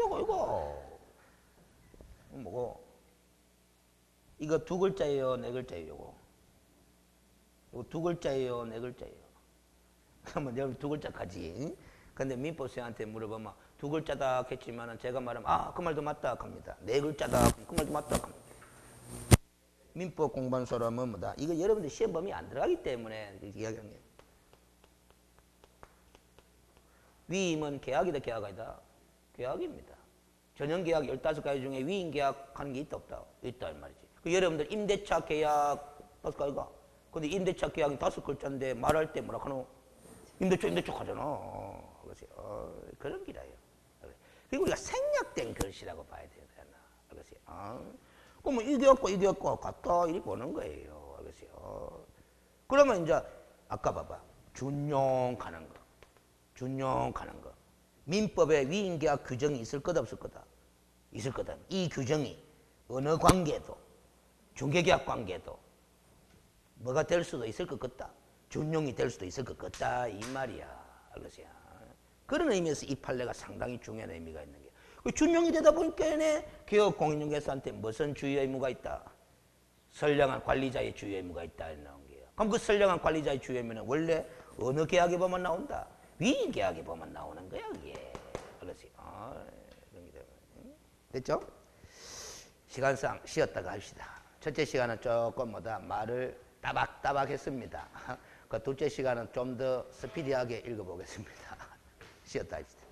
뭐고? 이거 두 글자예요, 네 글자예요? 이거 두 글자예요, 네 글자예요? 그러면 여러분 두 글자까지. 근데 민법생한테 물어보면 두 글자다 했지만은 제가 말하면 그 말도 맞다 합니다. 네 글자다 그 말도 맞다 합니다. 민법 공부하는 사람은 뭐다? 이거 여러분들 시험 범위 안 들어가기 때문에 이야기하는 거예요. 위임은 계약이다, 계약 아니다? 계약입니다. 전형계약 15가지 중에 위임계약하는 게 있다, 없다? 있다, 이 말이지. 그 여러분들 임대차 계약 5가지가? 근데 임대차 계약이 5글자인데 말할 때 뭐라 하노? 임대차 하잖아. 그래서 그런 기라요. 그리고 우리가 생략된 글씨라고 봐야 되잖아. 그래서 그러면 이게없고 같다 이렇게 보는 거예요. 알겠어요? 그러면 이제 아까 봐봐 준용하는 거. 민법에 위임계약 규정이 있을 거다 없을 거다? 있을 거다. 이 규정이 어느 관계도 중개계약 관계도 뭐가 될 수도 있을 것 같다. 준용이 될 수도 있을 것 같다 이 말이야. 알겠어요? 그런 의미에서 이 판례가 상당히 중요한 의미가 있는 게. 준용이 되다 보니까 개업공인중개사한테 무슨 주의 의무가 있다? 선량한 관리자의 주의 의무가 있다 나온 게요. 그럼 그 선량한 관리자의 주의 의무는 원래 어느 계약에 보면 나온다? 위임 계약에 보면 나오는 거야 이게. 그렇지? 됐죠? 시간상 쉬었다가 합시다. 첫째 시간은 조금 말을 따박따박 했습니다. 그 둘째 시간은 좀 더 스피디하게 읽어보겠습니다. 쉬었다 합시다.